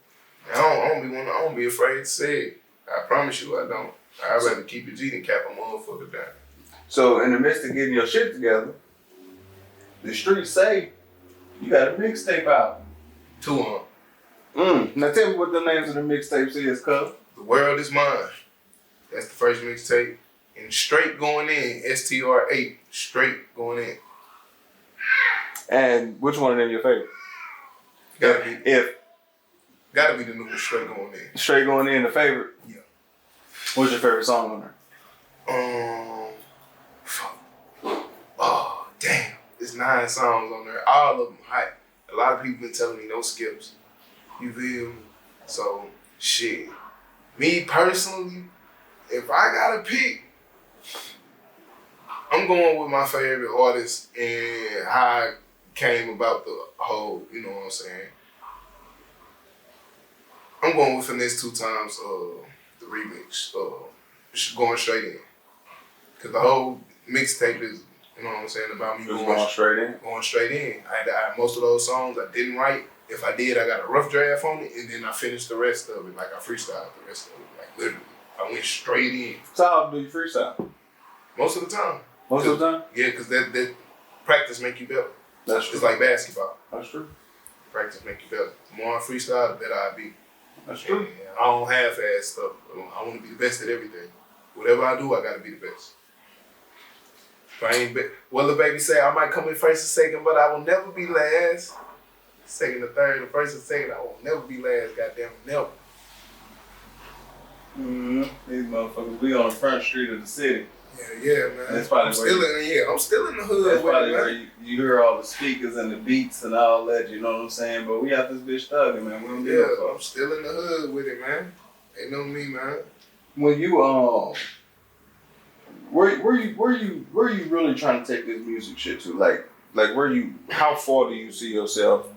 I don't be afraid to say it. I promise you, I don't. I'd rather keep it G than cap a motherfucker down. So in the midst of getting your shit together, the streets say you got a mixtape out. 2 of them. Now tell me what the names of the mixtapes is, cuz. The World Is Mine. That's the first mixtape. And Straight Going In, STR8. Straight Going In. And which one of them your favorite? Gotta be the new one, Straight Going In. Straight Going In, the favorite? Yeah. What's your favorite song on there? Oh, damn. There's 9 songs on there. All of them hype. A lot of people been telling me no skips. You feel me? So, shit. Me personally, if I gotta pick, I'm going with my favorite artist and how I came about the whole, you know what I'm saying? I'm going with Finesse 2 times the remix, Going Straight In. Because the whole mixtape is, you know what I'm saying, about me going straight in. Going straight in. I most of those songs I didn't write. If I did, I got a rough draft on it, and then I finished the rest of it. Like, I freestyled the rest of it. Like, literally. I went straight in. So how do you freestyle? Most of the time. Most of the time? Yeah, because that practice make you better. That's true. It's like basketball. That's true. Practice make you better. The more I freestyle, the better I be. That's true. And I don't half-ass stuff. I want to be the best at everything. Whatever I do, I got to be the best. If I ain't well, the baby say I might come in first or second, but I will never be last. Second or third, the first or second, I will never be last. Goddamn, never. These motherfuckers, we on the front street of the city. Yeah, man. That's probably I'm still in the hood. That's probably where you hear all the speakers and the beats and all that. You know what I'm saying? But we out this bitch thugging, man. I'm still in the hood with it, man. They know me, man. When you where you really trying to take this music shit to? Like how far do you see yourself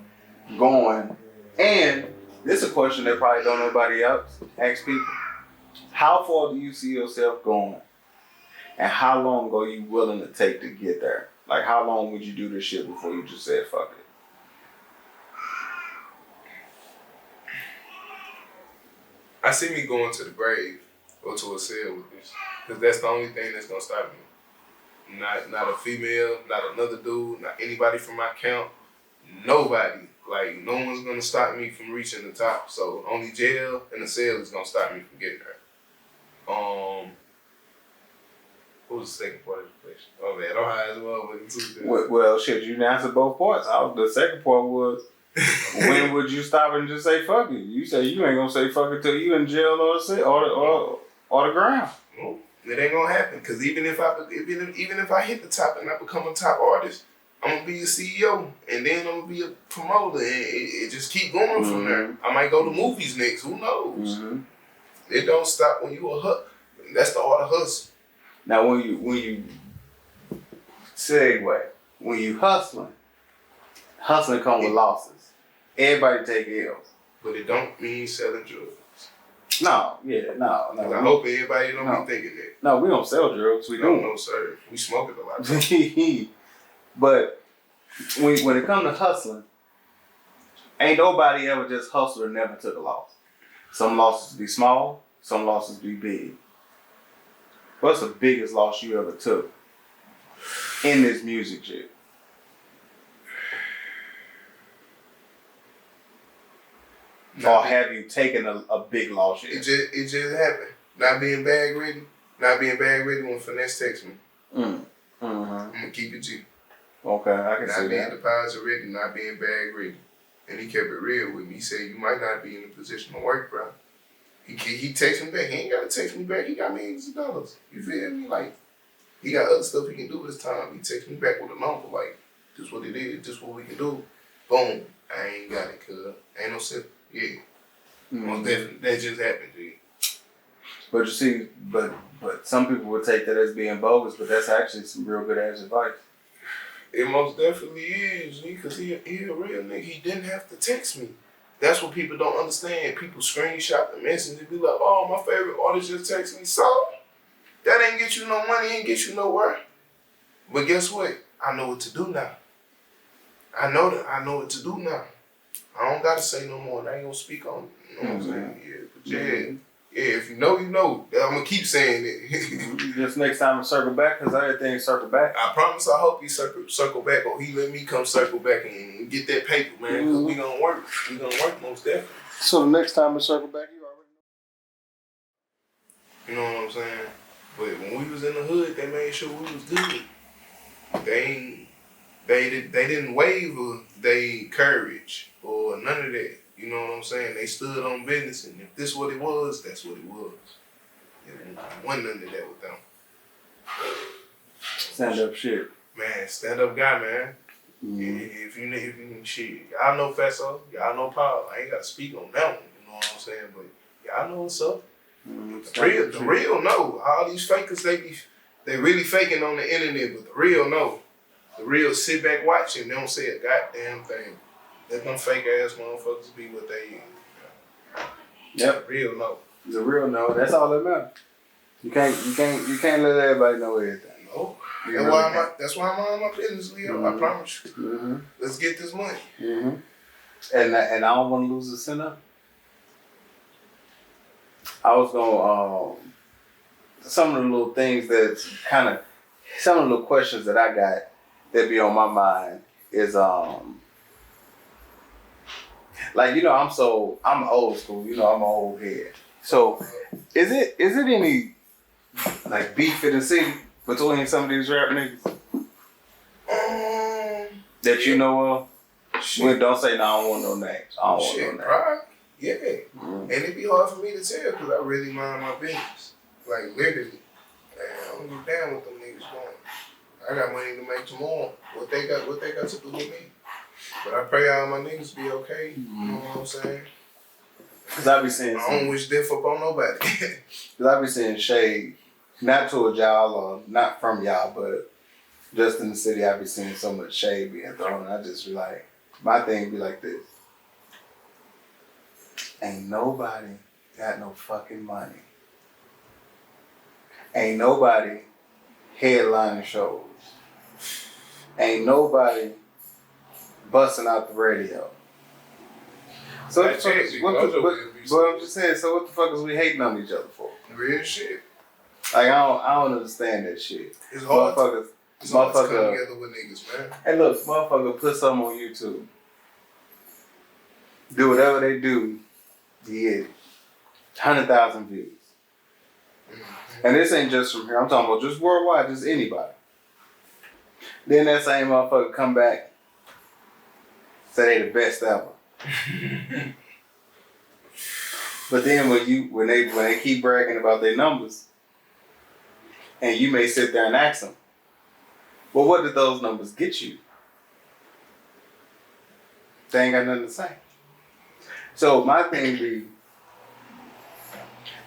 going? And this is a question that probably don't nobody else ask people. How far do you see yourself going? And how long are you willing to take to get there? Like, how long would you do this shit before you just said fuck it? I see me going to the grave or to a cell with this. Because that's the only thing that's going to stop me. Not a female, not another dude, not anybody from my camp. Nobody. Like, no one's going to stop me from reaching the top. So only jail and the cell is going to stop me from getting there. What was the second part of the question? Oh man, I'm high as well, but it's too Well, shit, you answered both parts. The second part was, when would you stop and just say fuck it? You say you ain't gonna say fuck it till you in jail or the ground. Well, it ain't gonna happen because even if I hit the top and I become a top artist, I'm gonna be a CEO and then I'm gonna be a promoter and it just keep going from there. I might go to movies next. Who knows? It don't stop when you a hustle. That's the art of hustle. Now, when you segue, when you hustling come with losses. Everybody take L's. But it don't mean selling drugs. No. I hope everybody don't be thinking that. No, we don't sell drugs. We don't. No, sir. We smoke it a lot. But when it comes to hustling, ain't nobody ever just hustled and never took a loss. Some losses be small, some losses be big. What's the biggest loss you ever took in this music shit? Or have you taken a big loss yet? It just happened. Not being bag ready when Finesse texts me. I'm gonna keep it G. Okay, I can see that. Not being deposit ready, not being bag ready. And he kept it real with me. He said, you might not be in a position to work, bro. He texted me back. He ain't got to text me back. He got millions of dollars. You feel me? Like, he got other stuff he can do this time. He texted me back with a number. Like, this what it is. This what we can do. Boom. I ain't got it, cuz. Ain't no simple. Yeah. Most definitely. That just happened, G. But you see, but some people would take that as being bogus, but that's actually some real good ass advice. It most definitely is, because he a real nigga. He didn't have to text me. That's what people don't understand. People screenshot the message and be like, oh, my favorite artist just texted me. So, that ain't get you no money, ain't get you nowhere. But guess what? I know what to do now. I know what to do now. I don't got to say no more. And I ain't going to speak on it. You know what I'm saying? Yeah, but yeah, if you know, you know. I'm going to keep saying it. Just next time I circle back, because everything circle back. I promise I hope he circle back, or he let me come circle back and get that paper, man, because we going to work. We going to work most definitely. So the next time I circle back, you already know. You know what I'm saying? But when we was in the hood, they made sure we was good. They didn't waver their courage or none of that. You know what I'm saying? They stood on business, and if this what it was, that's what it was. It wasn't none of that with them. Stand up shit. Man, stand up guy, man. If you shit, y'all know Fesso, y'all know Paul. I ain't got to speak on that one, you know what I'm saying? But y'all know what's up. The real know. All these fakers, they really faking on the internet, but the real know. The real sit back watch and they don't say a goddamn thing. Let them fake ass motherfuckers be what they is. Yep. The real know. The real know. That's all that matters. You can't let everybody know everything. No. That's why I'm on my business, Leo. I promise you. Let's get this money. And I don't want to lose a cent up. I was gonna some of the little things that some of the little questions that I got that be on my mind is like, you know, I'm old school, you know, I'm an old head. So is it any like beef in the city between some of these rap niggas that you know of? Well, don't say no, I don't want no names. I don't want no names. Right? Yeah. And it'd be hard for me to tell because I really mind my business. Like, literally. I don't give a damn what them niggas doing. I got money to make tomorrow. What they got to do with me. But I pray all my niggas be okay. You know what I'm saying? Cause I be saying I don't wish death up on nobody. Cause I be saying shade, not toward y'all or not from y'all, but just in the city, I be seeing so much shade being thrown. I just be like, my thing be like this. Ain't nobody got no fucking money. Ain't nobody headlining shows. Ain't nobody busting out the radio. So Mojo will be But I'm just saying, so what the fuck is we hating on each other for? Real shit. Like, I don't understand that shit. It's hard. It's hard to come together with niggas, man. Hey, look, motherfucker, put something on YouTube. Do whatever they do, you get 100,000 views. Mm-hmm. And this ain't just from here. I'm talking about just worldwide, just anybody. Then that same motherfucker come back, say they the best ever. But then when they keep bragging about their numbers, and you may sit there and ask them, well, what did those numbers get you? They ain't got nothing to say. So my thing be,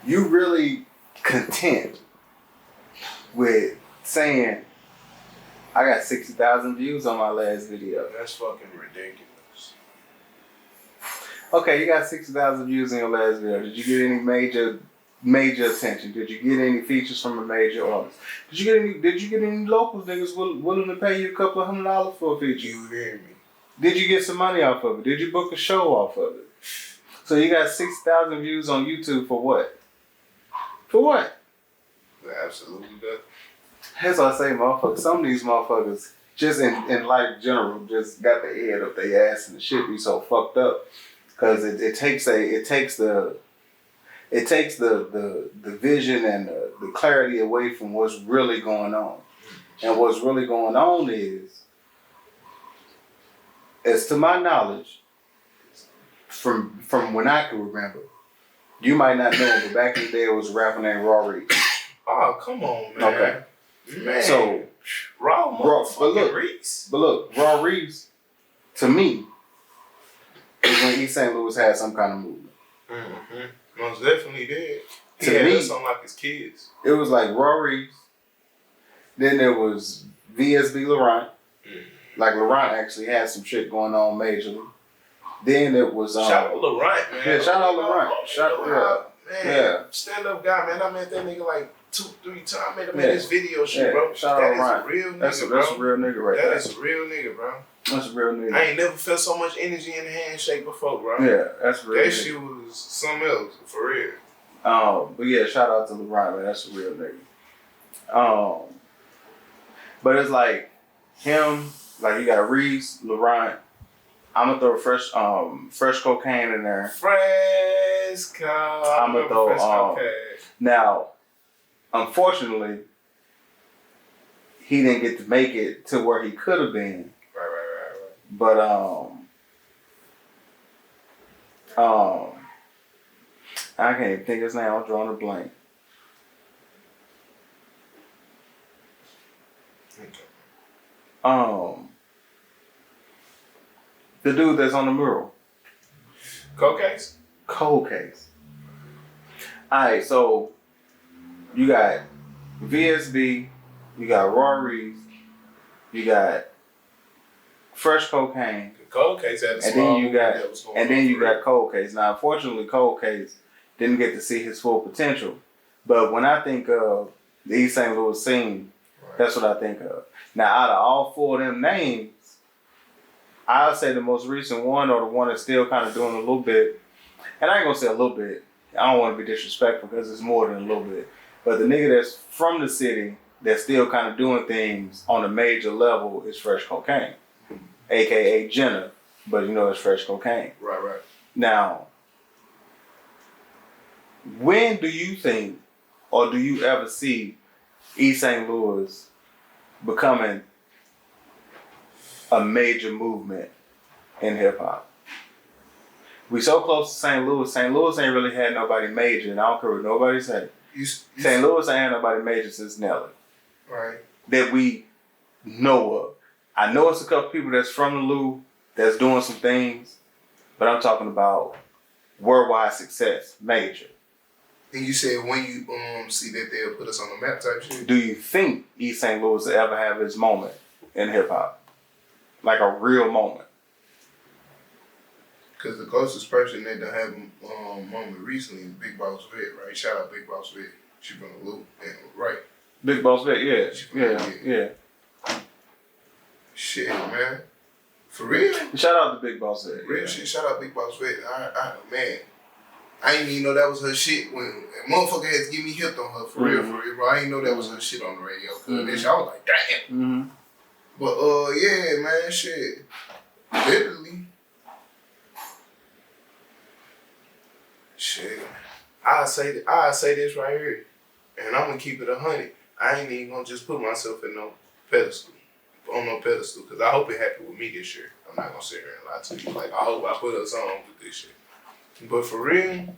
you really content with saying, I got 60,000 views on my last video. That's fucking ridiculous. Okay, you got 60,000 views in your last video. Did you get any major attention? Did you get any features from a major artist? Did you get any locals niggas willing to pay you a couple of $100 for a feature? You hear me? Did you get some money off of it? Did you book a show off of it? So you got 60,000 views on YouTube for what? For what? Absolutely does. That's what I say, motherfuckers. Some of these motherfuckers, just in life general, just got the head up their ass and the shit be so fucked up. Cause it takes the vision and the clarity away from what's really going on. And what's really going on is, as to my knowledge, from when I can remember, you might not know, but back in the day it was a rapper named Rory. Oh, come on, man. Okay. Man. So motherfucking Reese. But look, Raw Reese, to me, is when East St. Louis had some kind of movement. Mm-hmm. Most definitely did. To He had me, us on like his kids. it was like Raw Reese. Then there was VSB Laurent. Mm-hmm. Like Laurent actually had some shit going on majorly. Then it was shout out Laurent, man. Yeah, shout out Laurent. Man, stand up guy, man. I met that nigga like 2-3 times. I met him in this video shit, bro. Shout out Laurent. That is a real nigga, that's a real nigga right there. there. That is a real nigga, bro. That's a real nigga. I ain't never felt so much energy in the handshake before, bro. Yeah, that's real. That shit was something else, for real. But yeah, shout out to Laurent, man. That's a real nigga. But it's like him, like you got Reese, Laurent. I'm gonna throw fresh cocaine in there. Fresco. I'm gonna throw now, unfortunately, he didn't get to make it to where he could have been. Right. But I can't even think of his name. I'm drawing a blank. Okay. The dude that's on the mural. Cold case. Alright, so you got VSB, you got Raw Reese, you got Fresh Cocaine. The Cold Case had a and small then you got Cold Case. Now, unfortunately, Cold Case didn't get to see his full potential. But when I think of the East St. Louis scene, that's what I think of. Now, out of all four of them names, I'll say the most recent one, or the one that's still kind of doing a little bit, and I ain't gonna say a little bit, I don't want to be disrespectful because it's more than a little bit, but the nigga that's from the city that's still kind of doing things on a major level is Fresh Cocaine, aka Jenna, but you know it's Fresh Cocaine. Right. Now, when do you think, or do you ever see East St. Louis becoming a major movement in hip hop? We so close to St. Louis. St. Louis ain't really had nobody major, and I don't care what nobody say. St. Louis ain't had nobody major since Nelly. Right. That we know of. I know it's a couple people that's from the Lou that's doing some things, but I'm talking about worldwide success, major. And you said when you see that they'll put us on the map type shit. Do you think East St. Louis will ever have its moment in hip hop? Like a real moment? Because the closest person that done have a moment recently is Big Boss Vet, right? Shout out Big Boss Vet. She from the Loop, right? Big Boss Vet, yeah. Shit, man. For real? Shout out to Big Boss Vet. Real shit, shout out Big Boss Vet. Man. I didn't even know that was her shit when a motherfucker had to give me hipped on her for real, bro. I didn't know that was her shit on the radio. Cause I was like, damn. But yeah, man, shit. Literally. Shit. I say this right here. And I'm gonna keep it 100. I ain't even gonna just put myself in no pedestal. On no pedestal. Cause I hope it happened with me this year. I'm not gonna sit here and lie to you. Like I hope I put us on with this shit. But for real,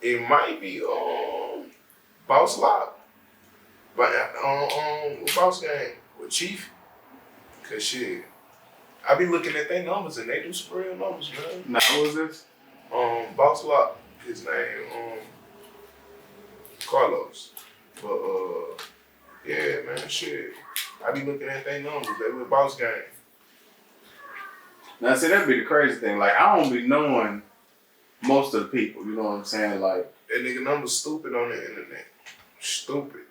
it might be Boss Lock. But Boss Gang with Chief. Cause shit. I be looking at their numbers and they do some real numbers, man. Now who is this? Boss Lock, his name, Carlos. But yeah, man, shit. I be looking at their numbers. They with Boss Gang. Now see, that'd be the crazy thing. Like I don't be knowing most of the people. You know what I'm saying? Like that nigga number stupid on the internet. Stupid.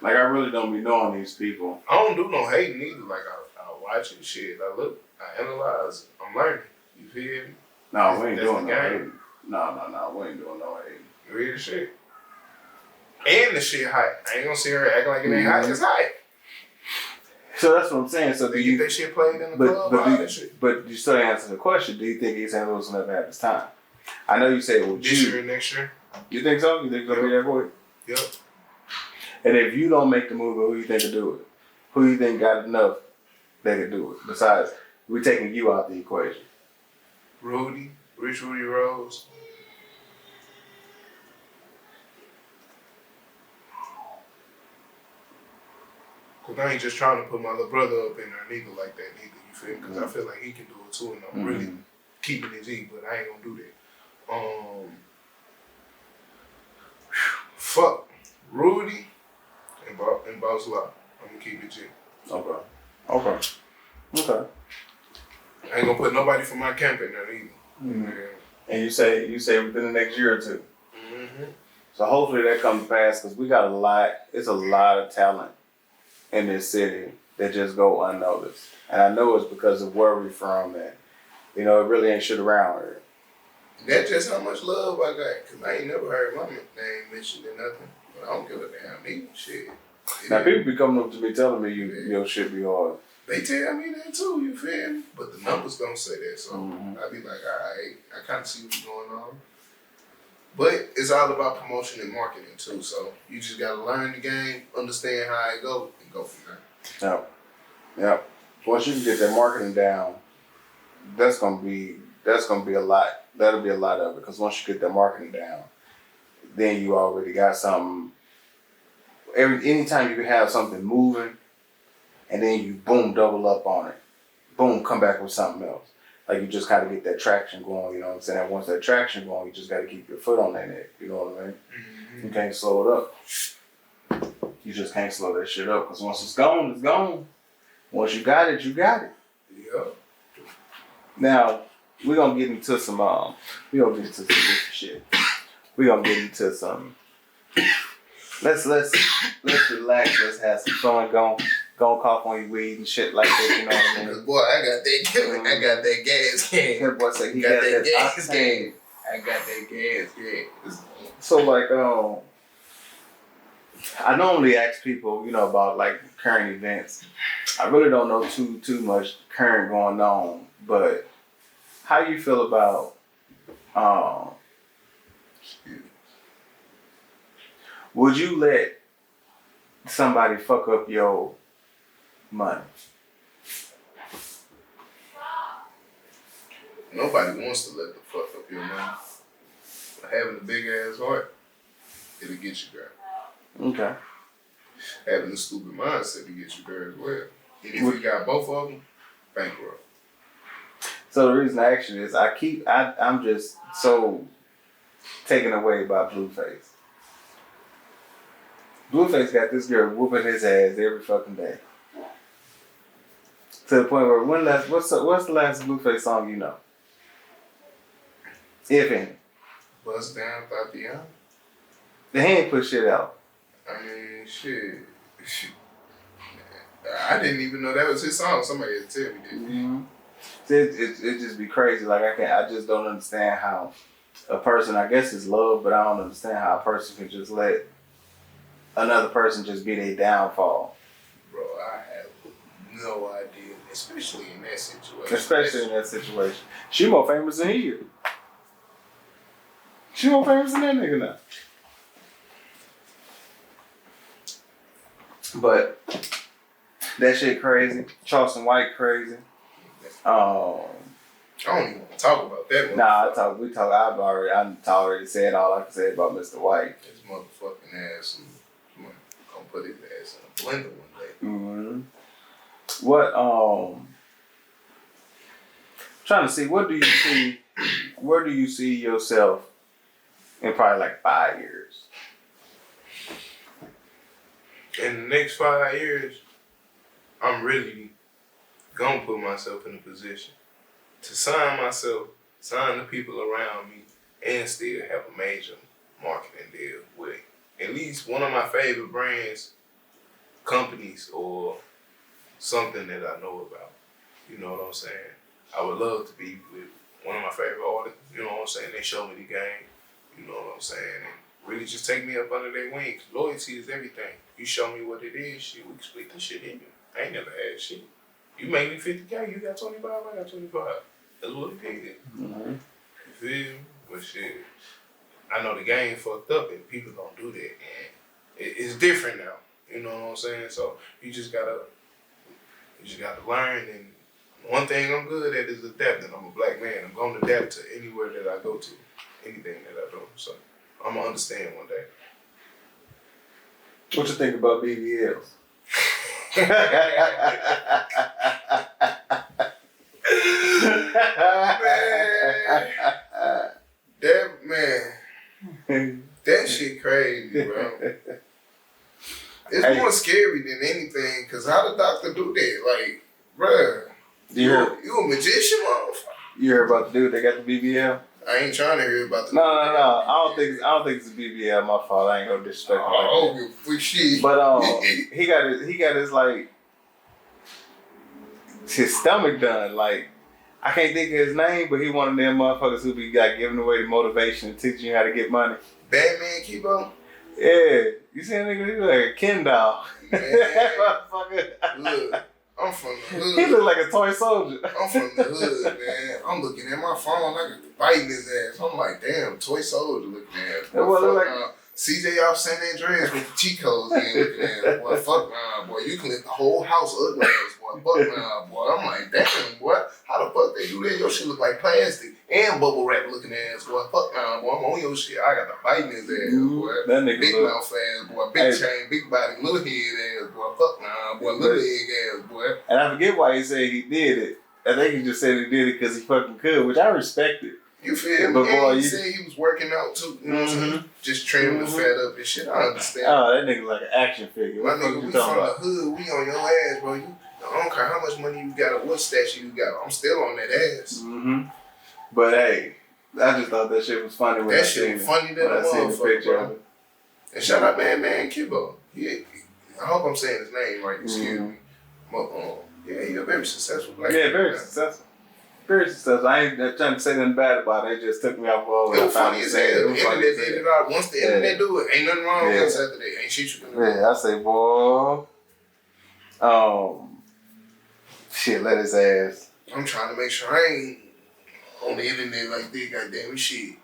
Like I really don't be knowing these people. I don't do no hating either. Like I watch it, shit. I look, I analyze. I'm learning. You feel me? No, we ain't doing no hating. No, we ain't doing no hating. Real shit. And the shit hype. I ain't gonna see her acting like it ain't hype. It's hype. So that's what I'm saying. So do you get that shit played in the club? All that shit. But you still answer the question. Do you think East St. Louis will never have his time? I know you said with this year and next year. You think so? You think it'll be that quick? Yep. And if you don't make the move, who you think will do it? Who you think got enough that could do it? Besides, we're taking you out the equation. Rudy Rose. Cause I ain't just trying to put my little brother up in there neither like that neither. You feel me? Cause I feel like he can do it too, and I'm really keeping his E, but I ain't gonna do that. Fuck Rudy and Boss Lock. I'm gonna keep it G. Okay. I ain't gonna put nobody from my camp in there either. Mm-hmm. And you say within the next year or two. Mm-hmm. So hopefully that comes to pass because we got it's a lot of talent in this city that just go unnoticed. And I know it's because of where we're from and, it really ain't shit around here. That's just how much love I got. Cause I ain't never heard my name mentioned in nothing. But I don't give a damn either. Shit. Now people be coming up to me telling me your shit be hard. They tell me that too, you feel me? But the numbers don't say that, so I be like, alright, I kind of see what's going on. But it's all about promotion and marketing too, so you just gotta learn the game, understand how it go, and go from there. Yep. Once you can get that marketing down, that's gonna be a lot. That'll be a lot of it, because once you get that marketing down, then you already got something. Anytime you can have something moving, and then you boom, double up on it. Boom, come back with something else. Like you just gotta get that traction going, you know what I'm saying? And once that traction going, you just gotta keep your foot on that neck, you know what I mean? Mm-hmm. You can't slow it up. You just can't slow that shit up, because once it's gone, it's gone. Once you got it, you got it. Yeah. Now, we're gonna get into some different shit. We're gonna get into some let's relax, let's have some fun, go cough on your weed and shit like that, you know what I mean? Boy, I got that gas can. That boy said he got that gas can. I got that gas can. So like I normally ask people, about like current events. I really don't know too much current going on, but how you feel about would you let somebody fuck up your money? Nobody wants to let the fuck up your money. But having a big ass heart, it'll get you there. Okay. Having a stupid mindset to get you there as well. And if you got both of them, bankrupt. So the reason I ask you is I'm just so taken away by Blueface. Blueface got this girl whooping his ass every fucking day. To the point where what's the last Blueface song you know? If any. Bust Down Tatiana. He ain't put shit out. I mean, shit. I didn't even know that was his song. Somebody had to tell me that. Mm-hmm. It just be crazy. Like I just don't understand how a person, I guess it's love, but I don't understand how a person can just let another person just be their downfall. Bro, I have no idea, especially in that situation. Especially in that situation. She more famous than he is. She more famous than that nigga now. But that shit crazy. Charleston White crazy. I don't even want to talk about that one. Nah, I've already said all I can say about Mr. White. His motherfucking ass. I'm gonna put his ass in a blender one day. Mm-hmm. What, trying to see, where do you see yourself in probably like 5 years? In the next 5 years, I'm really gonna put myself in a position to sign the people around me, and still have a major marketing deal with at least one of my favorite brands, companies, or something that I know about. You know what I'm saying? I would love to be with one of my favorite artists. You know what I'm saying? They show me the game. You know what I'm saying? And really just take me up under their wings. Loyalty is everything. You show me what it is, shit, we can split this shit in you. I ain't never had shit. You make me 50K, you got 25, I got 25. That's what it is. Mm-hmm. You feel me? But shit, I know the game fucked up and people don't do that. And it's different now. You know what I'm saying? So you just gotta learn. And one thing I'm good at is adapting. I'm a black man. I'm gonna adapt to anywhere that I go to, anything that I do. So I'm gonna understand one day. What you think about BBLs? That shit crazy, bro. It's more scary than anything, cause how the doctor do that? Like, bruh, you a magician, motherfucker? You heard about the dude that got the BBL? I ain't trying to hear about the. No. I don't think it's a BBL. My fault. I ain't gonna disrespect him. Oh, we shit. But he got his like his stomach done. Like, I can't think of his name, but he one of them motherfuckers who be like giving away the motivation and teaching you how to get money. Batman Kibo? Yeah, you see that nigga? He look like a Ken doll. Motherfucker. Look, I'm from the hood. He look like a toy soldier. I'm from the hood, man. I'm looking at my phone, I could biting his ass. I'm like, damn, toy soldier looking at. CJ off San Andreas with the cheat codes in looking at. Boy, fuck nah, boy. You can let the whole house ugly ass, boy. Fuck nah, boy. I'm like, damn, boy. How the fuck they do that? Your shit look like plastic and bubble wrap looking ass, boy. Fuck nah, boy. I'm on your shit. I got the bite in his ass, boy. That nigga big mouth ass, boy. Big chain, big body, little head ass, boy. Fuck nah, boy. Little leg ass, boy. And I forget why he said he did it. I think he just said he did it because he fucking could, which I respect it. You feel me? But boy, he said he was working out too. You know what I'm saying? Just trimming the fat up and shit. I understand. Oh, that nigga like an action figure. My nigga, we from the hood. We on your ass, bro. I don't care how much money you got or what statue you got. I'm still on that ass. Mm-hmm. But hey, I just thought that shit was funny. When that shit was funny than a motherfucker, bro. And shout out Man Kibo. I hope I'm saying his name right. Excuse me. But yeah, he's a very successful black man. Yeah, very successful. Very successful. I ain't trying to say nothing bad about it. It just took me off all. It was funny as hell. The internet did it out. Once the internet do it, ain't nothing wrong with us after that. Ain't shit you can do. Yeah, I say, boy. Shit, let his ass. I'm trying to make sure I ain't on the internet like this, goddamn shit.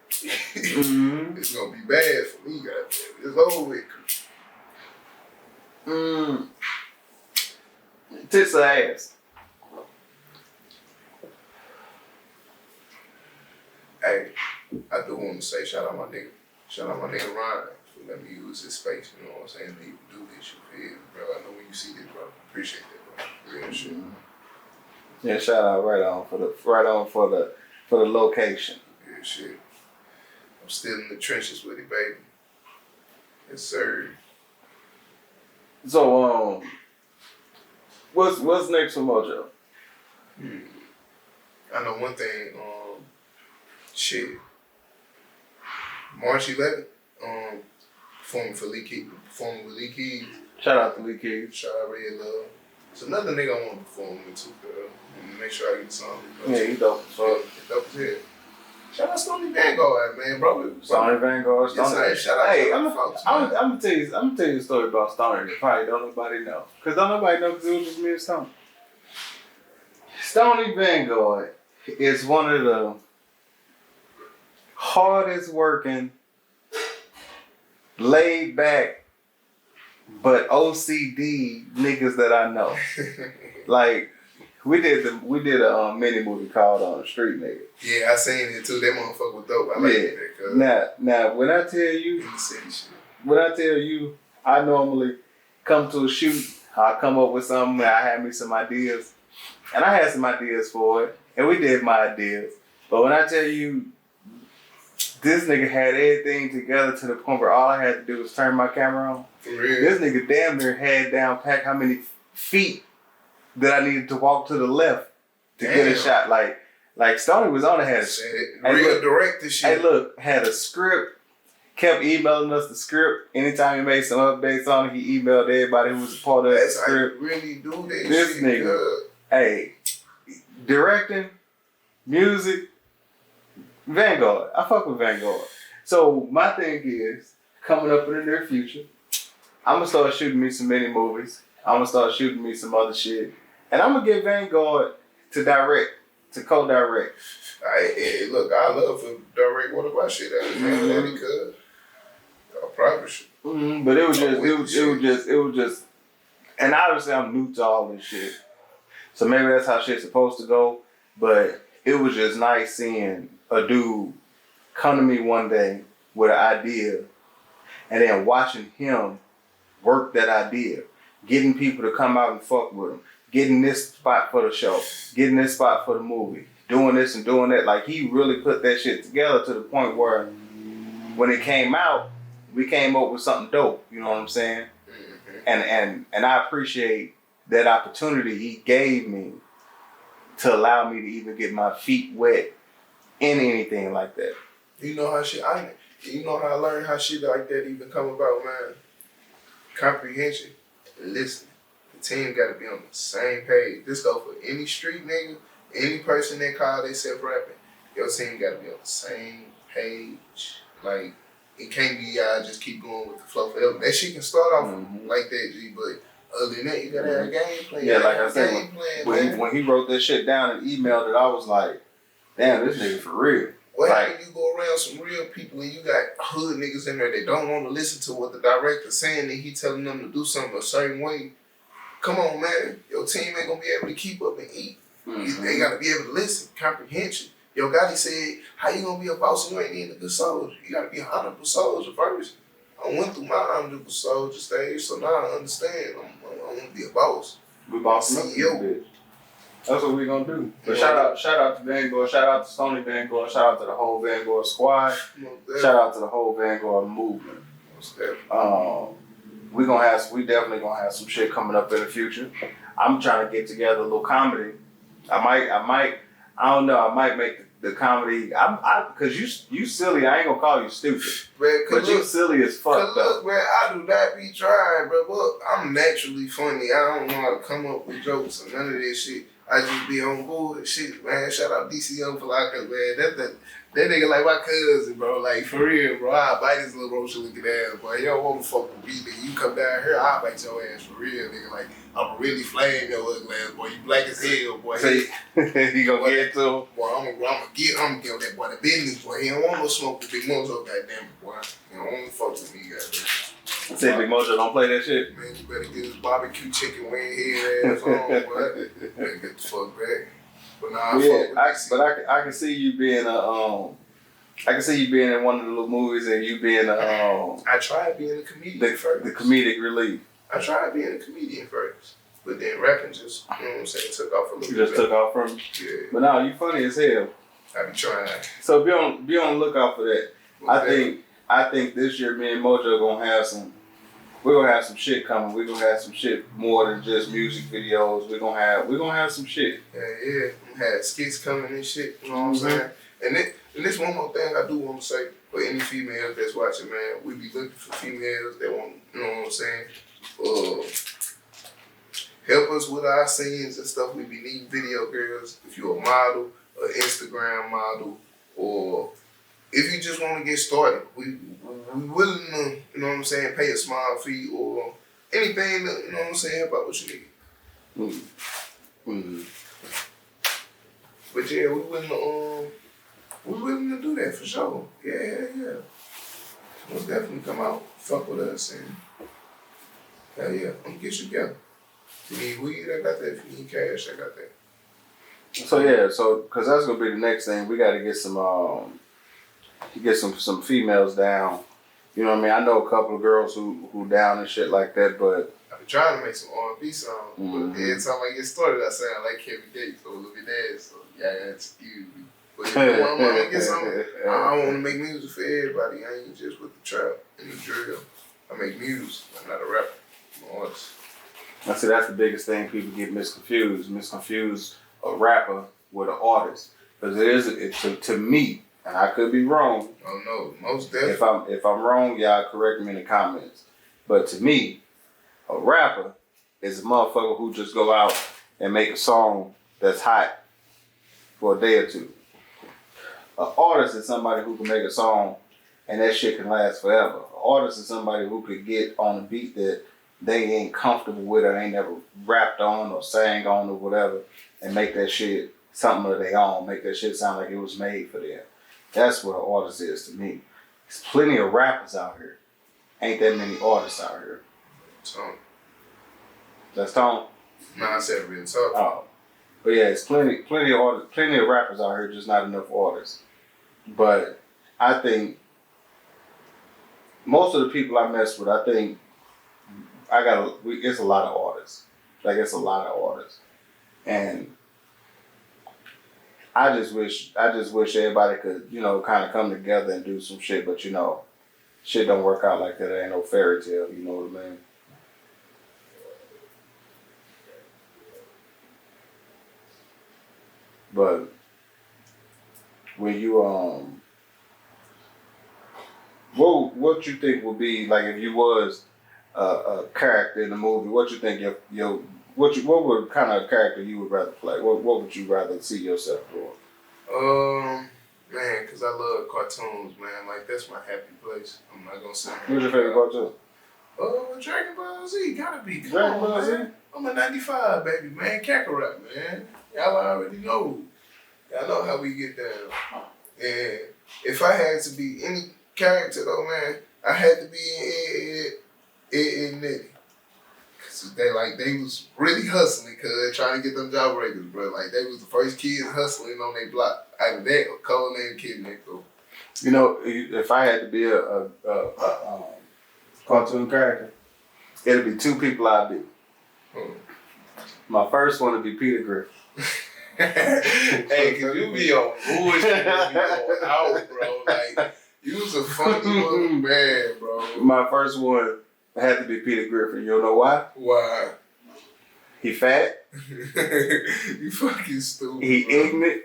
Mm-hmm. It's gonna be bad for me, goddamn. It's over with. Tits or ass? Hey, I do want to say shout out my nigga Ryan for letting me use his space. You know what I'm saying? He do this, you feel me, bro? I know when you see this, bro. Appreciate that, bro. Real shit. Yeah, shout out right on for the location. Yeah, shit. I'm still in the trenches with it, baby. Yes, sir. So what's next for Mojo? I know one thing. Shit. March 11th. Performing with Lee Keys. Shout out to Lee Keys. Shout out Red Love. It's another nigga I want to perform with too, girl. And make sure I get the song. Yeah, he dope. So it's dope as hell. Shout out Stony Vanguard, man, bro. Stony Vanguard, Yes, Stony. sir. Shout out Hey, to I'm the gonna folks, man. tell you a story about Stony that probably don't nobody know. Cause don't nobody know because it was just me and Stony. Stony Vanguard is one of the hardest working, laid back, but OCD niggas that I know. Like we did a mini movie called Street Nigga. Yeah, I seen it too. That motherfucker was dope. I like that. Cause Now when I tell you, in the city shit. when I tell you, I normally come to a shoot. I come up with something. I have me some ideas, and I had some ideas for it, and we did my ideas. But when I tell you, this nigga had everything together to the point where all I had to do was turn my camera on. For real. This nigga damn near had down packed how many feet that I needed to walk to the left to get a shot. Like Stoney was on it, had a real direct this shit. Hey, look, had a script. Kept emailing us the script. Anytime he made some updates on it, he emailed everybody who was a part of the script. How you really do that This shit, nigga, good. Hey, directing, music, Vanguard. I fuck with Vanguard. So my thing is, coming up in the near future, I'm gonna start shooting me some mini movies. I'm gonna start shooting me some other shit, and I'm gonna get Vanguard to direct, to co-direct. Hey, look, I love to direct one of my shit out, man. That'd be good. I promise you. Mm-hmm. But it was just, and obviously I'm new to all this shit, so maybe that's how shit's supposed to go. But it was just nice seeing a dude come to me one day with an idea, and then watching him work that idea, getting people to come out and fuck with him, getting this spot for the show, getting this spot for the movie, doing this and doing that. Like he really put that shit together to the point where when it came out, we came up with something dope. You know what I'm saying? Mm-hmm. And I appreciate that opportunity he gave me to allow me to even get my feet wet in anything like that. You know how I learned how shit like that even come about, man. Comprehension, listening. The team got to be on the same page. This go for any street nigga, any person that call themselves rapping. Your team got to be on the same page. Like, it can't be y'all just keep going with the flow forever. That shit can start off like that, G, but other than that, you gotta have a game plan. Yeah, like I said, when he wrote that shit down and emailed it, I was like, damn, this nigga for real. What like, happens you go around some real people and you got hood niggas in there that don't want to listen to what the director's saying and he telling them to do something a certain way? Come on, man. Your team ain't gonna be able to keep up and eat. They gotta be able to listen, comprehension. Yo, Gotti said, how you gonna be a boss and you ain't even a good soldier? You gotta be an honorable soldier first. I went through my honorable soldier stage, so now I understand. I want to be a boss. We bossing up this bitch. That's what we gonna do. But shout out to Vanguard, shout out to Stony Vanguard, shout out to the whole Vanguard squad, shout out to the whole Vanguard movement. We definitely gonna have some shit coming up in the future. I'm trying to get together a little comedy. I don't know. I might make the comedy. Cause you silly. I ain't gonna call you stupid, man, but you silly as fuck. Look, man, I do not be trying, bro. Look, I'm naturally funny. I don't know how to come up with jokes or none of this shit. I just be on board shit, man. Shout out DCO for like, man. That nigga like my cousin, bro. Like, for real, bro. I'll bite his little roach looking ass, boy. You don't want to fuck with me, nigga. You come down here, I'll bite your ass for real, nigga. Like, I'ma really flame your ugly ass, boy. You black as hell, boy. See, you gonna get to him? Boy, I'm gonna give that boy the business, boy. He don't want no smoke with Big Mojo, goddamn it, boy. He don't want to fuck with me, goddamn. Say Big Mojo don't play that shit. Man, you better get his barbecue chicken wing head ass on, boy. Better get the fuck back. But nah, I can see you being I can see you being in one of the little movies and you being I tried being a comedian first. The comedic relief. I tried being a comedian first. But then rapping just, you know what I'm saying, took off a little bit. You just took off from you? Yeah. But now you funny as hell. I be trying. So be on the lookout for that. I think this year me and Mojo we're gonna have some shit coming. We're gonna have some shit more than just music videos. We're gonna have some shit. Yeah. We had skits coming and shit, you know what I'm saying? And this one more thing I do want to say for any females that's watching, man, we be looking for females that want, you know what I'm saying, help us with our scenes and stuff. We be needing video girls. If you're a model, an Instagram model, or if you just want to get started, we willing to, you know what I'm saying, pay a small fee or anything to, you know what I'm saying, help out what you need. But yeah, we willing to do that for sure. Yeah. Most definitely come out, fuck with us, and hell yeah, I'm gonna get you together. If you need weed, I got that. If you need cash, I got that. So yeah, cause that's gonna be the next thing. We gotta get some females down. You know what I mean? I know a couple of girls who down and shit like that, but I've been trying to make some R&B songs, but every time I get started, I sound like Kevin Gates or Lil Dad. So yeah, that's you. But if you want to get something, I want to make music for everybody. I ain't just with the trap and the drill. I make music. I'm not a rapper. I'm an artist. I see that's the biggest thing people get misconfused a rapper with an artist, because to me, and I could be wrong. Oh no, most definitely. If I'm wrong, y'all correct me in the comments. But to me, a rapper is a motherfucker who just go out and make a song that's hot for a day or two. An artist is somebody who can make a song and that shit can last forever. An artist is somebody who could get on a beat that they ain't comfortable with or ain't never rapped on or sang on or whatever, and make that shit something of their own, make that shit sound like it was made for them. That's what an artist is to me. There's plenty of rappers out here. Ain't that many artists out here. Tone. That's Tone? No, I said real talk. Oh. But yeah, it's plenty of rappers out here, just not enough artists. But I think most of the people I mess with, I think it's a lot of artists. Like, it's a lot of artists. And I just wish everybody could, kind of come together and do some shit, but shit don't work out like that. It ain't no fairy tale, you know what I mean? But when you what you think would be like if you was a character in the movie? What you think what would kind of character you would rather play? What would you rather see yourself doing? Man, cause I love cartoons, man. Like that's my happy place. I'm not gonna say. What's your favorite cartoon? Dragon Ball Z, gotta be. Dragon Ball Z? I'm a 95 baby, man. Kakarot, man. Y'all already know. Y'all know how we get down. And if I had to be any character though, man, I had to be in Nitty. Cause they was really hustling, cause trying to get them job breakers, bro. Like they was the first kids hustling on their block. Either that or calling their kid next door. If I had to be a cartoon character, it'd be two people I'd be. My first one would be Peter Griffin. Hey, cause you be on bullshit, you be on out, bro. Like you was a funny little man, bro. My first one had to be Peter Griffin. You don't know why? Why? He fat. You fucking stupid. He bro. ignorant.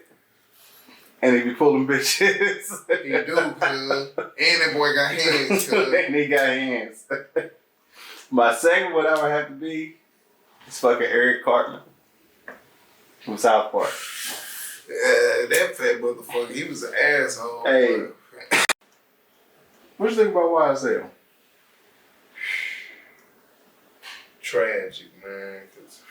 And he be pulling bitches. He do, cuz. And that boy got hands, cuz. And he got hands. My second one I would have to be is fucking Eric Cartman from South Park. That fat motherfucker, he was an asshole. Hey. Bro. What you think about YSL? Tragic, man. Cause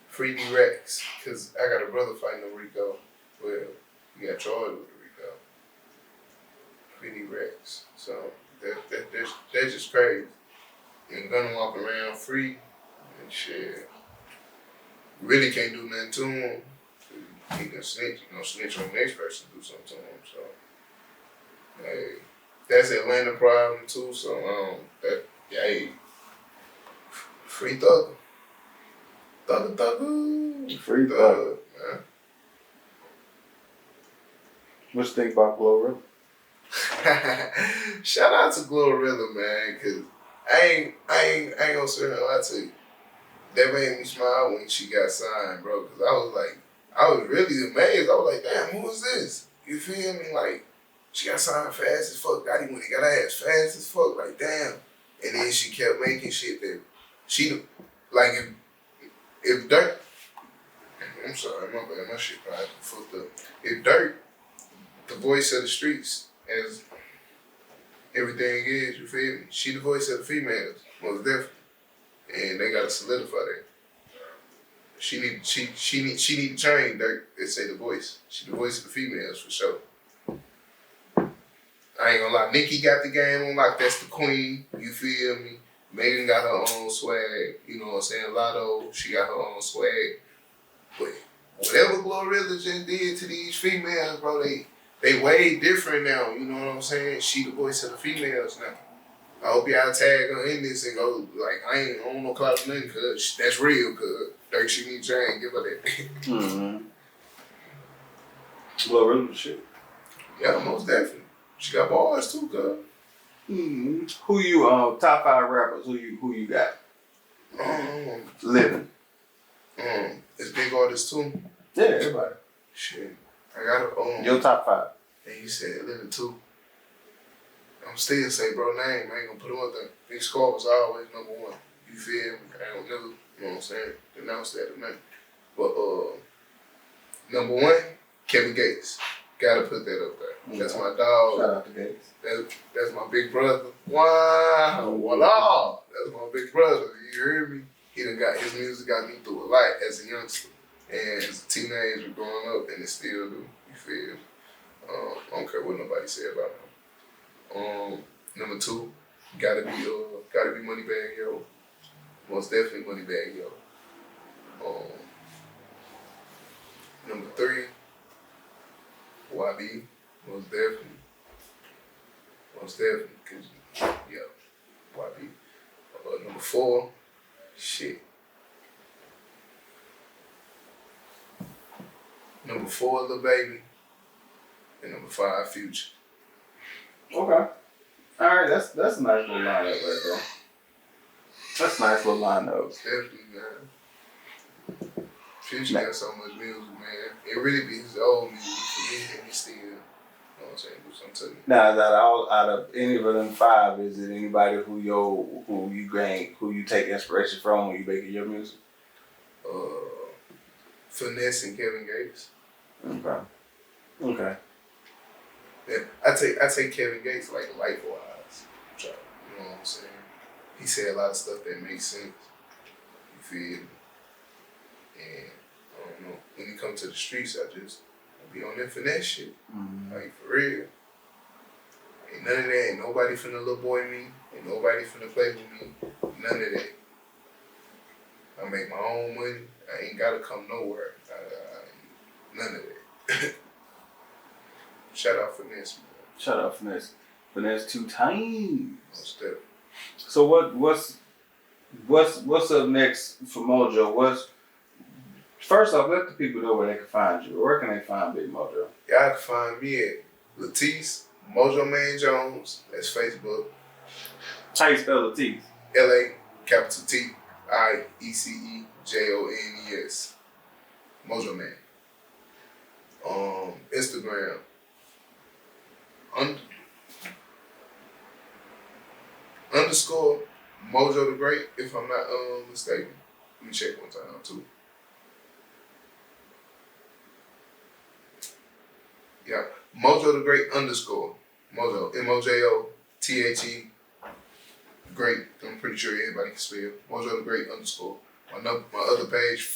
free D-Rex. Cause I got a brother fighting a Rico. Well, he got charged with the Rico. Free D-Rex. So that's just crazy. And gonna walk around free and shit. Really can't do nothing to him. He can snitch. You know, snitch on the next person do something to him. So, hey, that's Atlanta problem too. So, hey, free Thugger. Thugger. Free Thugger. Man. What you think about Glorilla? Shout out to Glorilla, man, cause I ain't gonna sit here and lie to you. That made me smile when she got signed, bro. Cause I was really amazed. I was like, damn, who is this? You feel me? Like, she got signed fast as fuck. Got him when he got her ass fast as fuck. Like, damn. And then she kept making shit that she like if Dirt. I'm sorry, my bad. My shit probably fucked up. If Dirt the voice of the streets, as everything is. You feel me? She the voice of the females, most definitely, and they gotta solidify that. She need to change. They say the voice. She the voice of the females for sure. I ain't gonna lie. Nicki got the game on lock. That's the queen. You feel me? Megan got her own swag. You know what I'm saying? Lotto, she got her own swag. But whatever Glorilla just did to these females, bro, they way different now. You know what I'm saying? She the voice of the females now. I hope y'all tag her in this and go, like, I ain't on no clout nothing, cause that's real, cause Dirk, she need Jane, give her that. Glorilla the shit. Yeah, most definitely. She got bars too, cuz. Who you top 5 rappers? Who you got? Living. It's big artists too. Yeah, everybody. Shit. I got your top 5. And you said Living too. I'm still say bro name. I ain't gonna put him up there. Big Scar was always number 1. You feel me? I don't never, you know what I'm saying, denounce that or nothing. But number 1, Kevin Gates. Gotta put that up there. That's my dog. Shout out to Gates. That's my big brother. Wow, voila. That's my big brother. You heard me? He done got his music got me through a lot as a youngster. And as a teenager growing up, and it still do. You feel me? I don't care what nobody say about him. Number 2, gotta be Moneybagg Yo. Most definitely Moneybagg Yo. Number 3, YB. Most definitely. Cause yeah, YB. Number 4, shit. Number 4, Lil Baby. And number 5, Future. Okay. Alright, that's a nice little lineup right there. That's a nice little lineup. Definitely, man. Future got so much music, man. It really be his old music for me, and he still, you know what I'm saying, do something to me. Now, out of any of them 5, is it anybody who you take inspiration from when you making your music? Finesse and Kevin Gates. Okay. Yeah, I take Kevin Gates like life-wise. You know what I'm saying? He said a lot of stuff that makes sense. You feel me? And I don't know. When he come to the streets, I be on that finesse shit. Like for real. Ain't none of that. Ain't nobody finna little boy me. Ain't nobody finna play with me. None of that. I make my own money. I ain't gotta come nowhere. None of that. Shout out Finesse, man. Shout out Finesse. Finesse 2 times. Most definitely. So what's up next for Mojo? First off, let the people know where they can find you. Where can they find Big Mojo? Y'all can find me at Latisse Mojo Man Jones. That's Facebook. How you spell Latisse? LA capital TIECEJONES. Mojo Man. Instagram. Underscore Mojo the Great, if I'm not mistaken. Let me check one time too. Yeah, Mojo the Great underscore. Mojo, MOJO Great. I'm pretty sure everybody can spell. Mojo the Great underscore. My other page,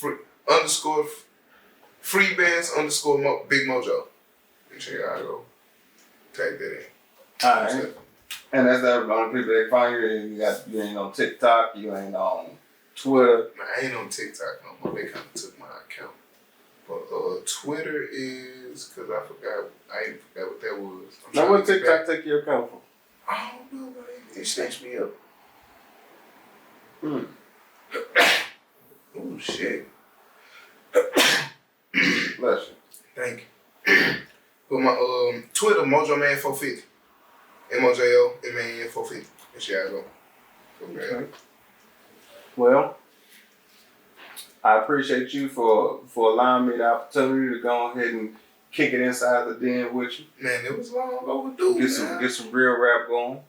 freebands_Big Mojo. Make sure y'all go tag that in. Alright. And that's the only people that find you. You ain't on TikTok, you ain't on Twitter. Man, I ain't on TikTok no more. They kind of took my account. But Twitter is, because I ain't forgot what that was. Now what TikTok take your account for? I don't know, but it snatched me up. Oh, shit. Bless you. Thank you. But my Twitter, Mojo Man 450. MOJO MAN 450. That's y'all go. Okay. Well, I appreciate you for allowing me the opportunity to go ahead and kick it inside the den with you. Man, it was long overdue. Get some real rap going.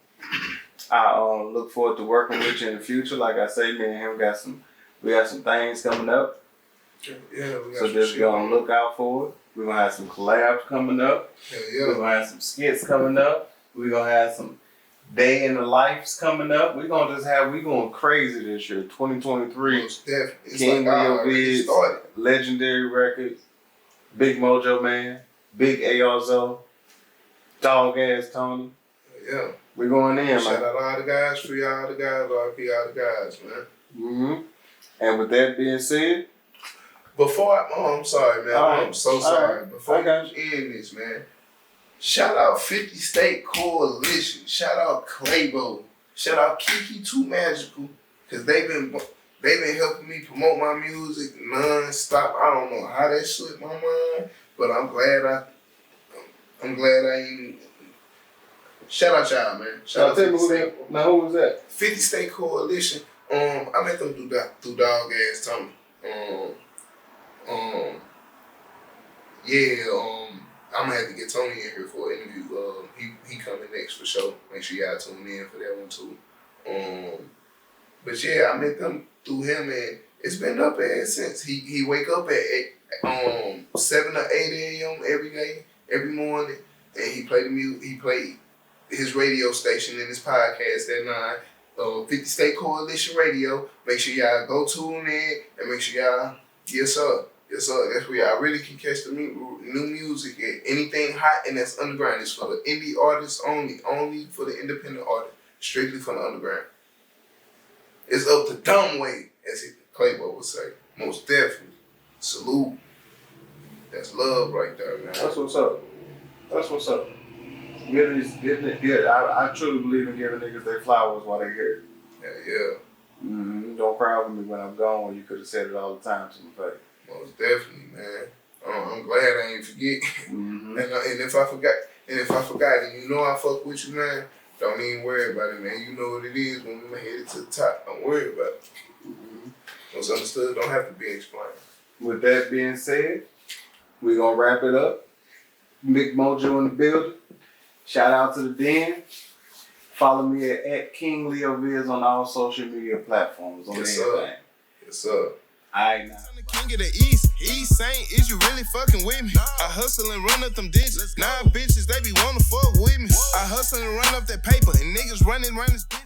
I look forward to working with you in the future. Like I say, me and him we got some things coming up. Yeah, we got so just gonna look out for it. We're gonna have some collabs coming up. Hell We're yeah. gonna have some skits coming up. We're gonna have some day in the lives coming up. We going crazy this year. 2023. Most definitely. It's King like I Leo already Vids, started. Legendary Records, Big Mojo Man, Big ARZO, Dog Ass Tony. Yeah. We going in, Shout man. out all the guys, free all the guys, RP all the guys, man. Mm-hmm. And with that being said, I'm sorry, man. All right. I'm so All sorry. right. Before I got you end this, man, shout out 50 State Coalition. Shout out Claybo. Shout out Kiki Too Magical. Cause they've been helping me promote my music non-stop. I don't know how that slipped my mind, but I'm glad I even shout out y'all, man. Shout out 50 State. Who was that? 50 State Coalition. I met them through Dog Ass Tommy. I'm gonna have to get Tony in here for an interview. He coming next for sure. Make sure y'all tune in for that one too. But yeah, I met them through him, and it's been up ever since. He wake up at 7 or 8 a.m. every day, every morning, and he play the music. He played his radio station and his podcast at 9. 50 State Coalition Radio. Make sure y'all go tune in and make sure y'all, yes sir. That's where y'all really can catch the new music. Anything hot and that's underground is for the indie artists only for the independent artists, strictly for the underground. It's up to dumb way, as Claybo would say. Most definitely. Salute. That's love right there, man. That's what's up. I truly believe in giving niggas their flowers while they're here. Yeah. Mm-hmm. Don't cry with me when I'm gone. You could have said it all the time to my face. Most definitely, man. I'm glad I ain't forget. Mm-hmm. And if I forgot, and you know I fuck with you, man, don't even worry about it, man. You know what it is when we headed to the top. Don't worry about it. Mm-hmm. What's understood don't have to be explained. With that being said, we're going to wrap it up. Big Mojo in the building. Shout out to the Den. Follow me at King Leo Vids on all social media platforms. On Yes, everything. sir. Yes, sir. Alright, now. I'm the king of the East Saint, is you really fucking with me? I hustle and run up them ditches. Nah, bitches, they be wanna fuck with me. I hustle and run up that paper, and niggas running this bitch.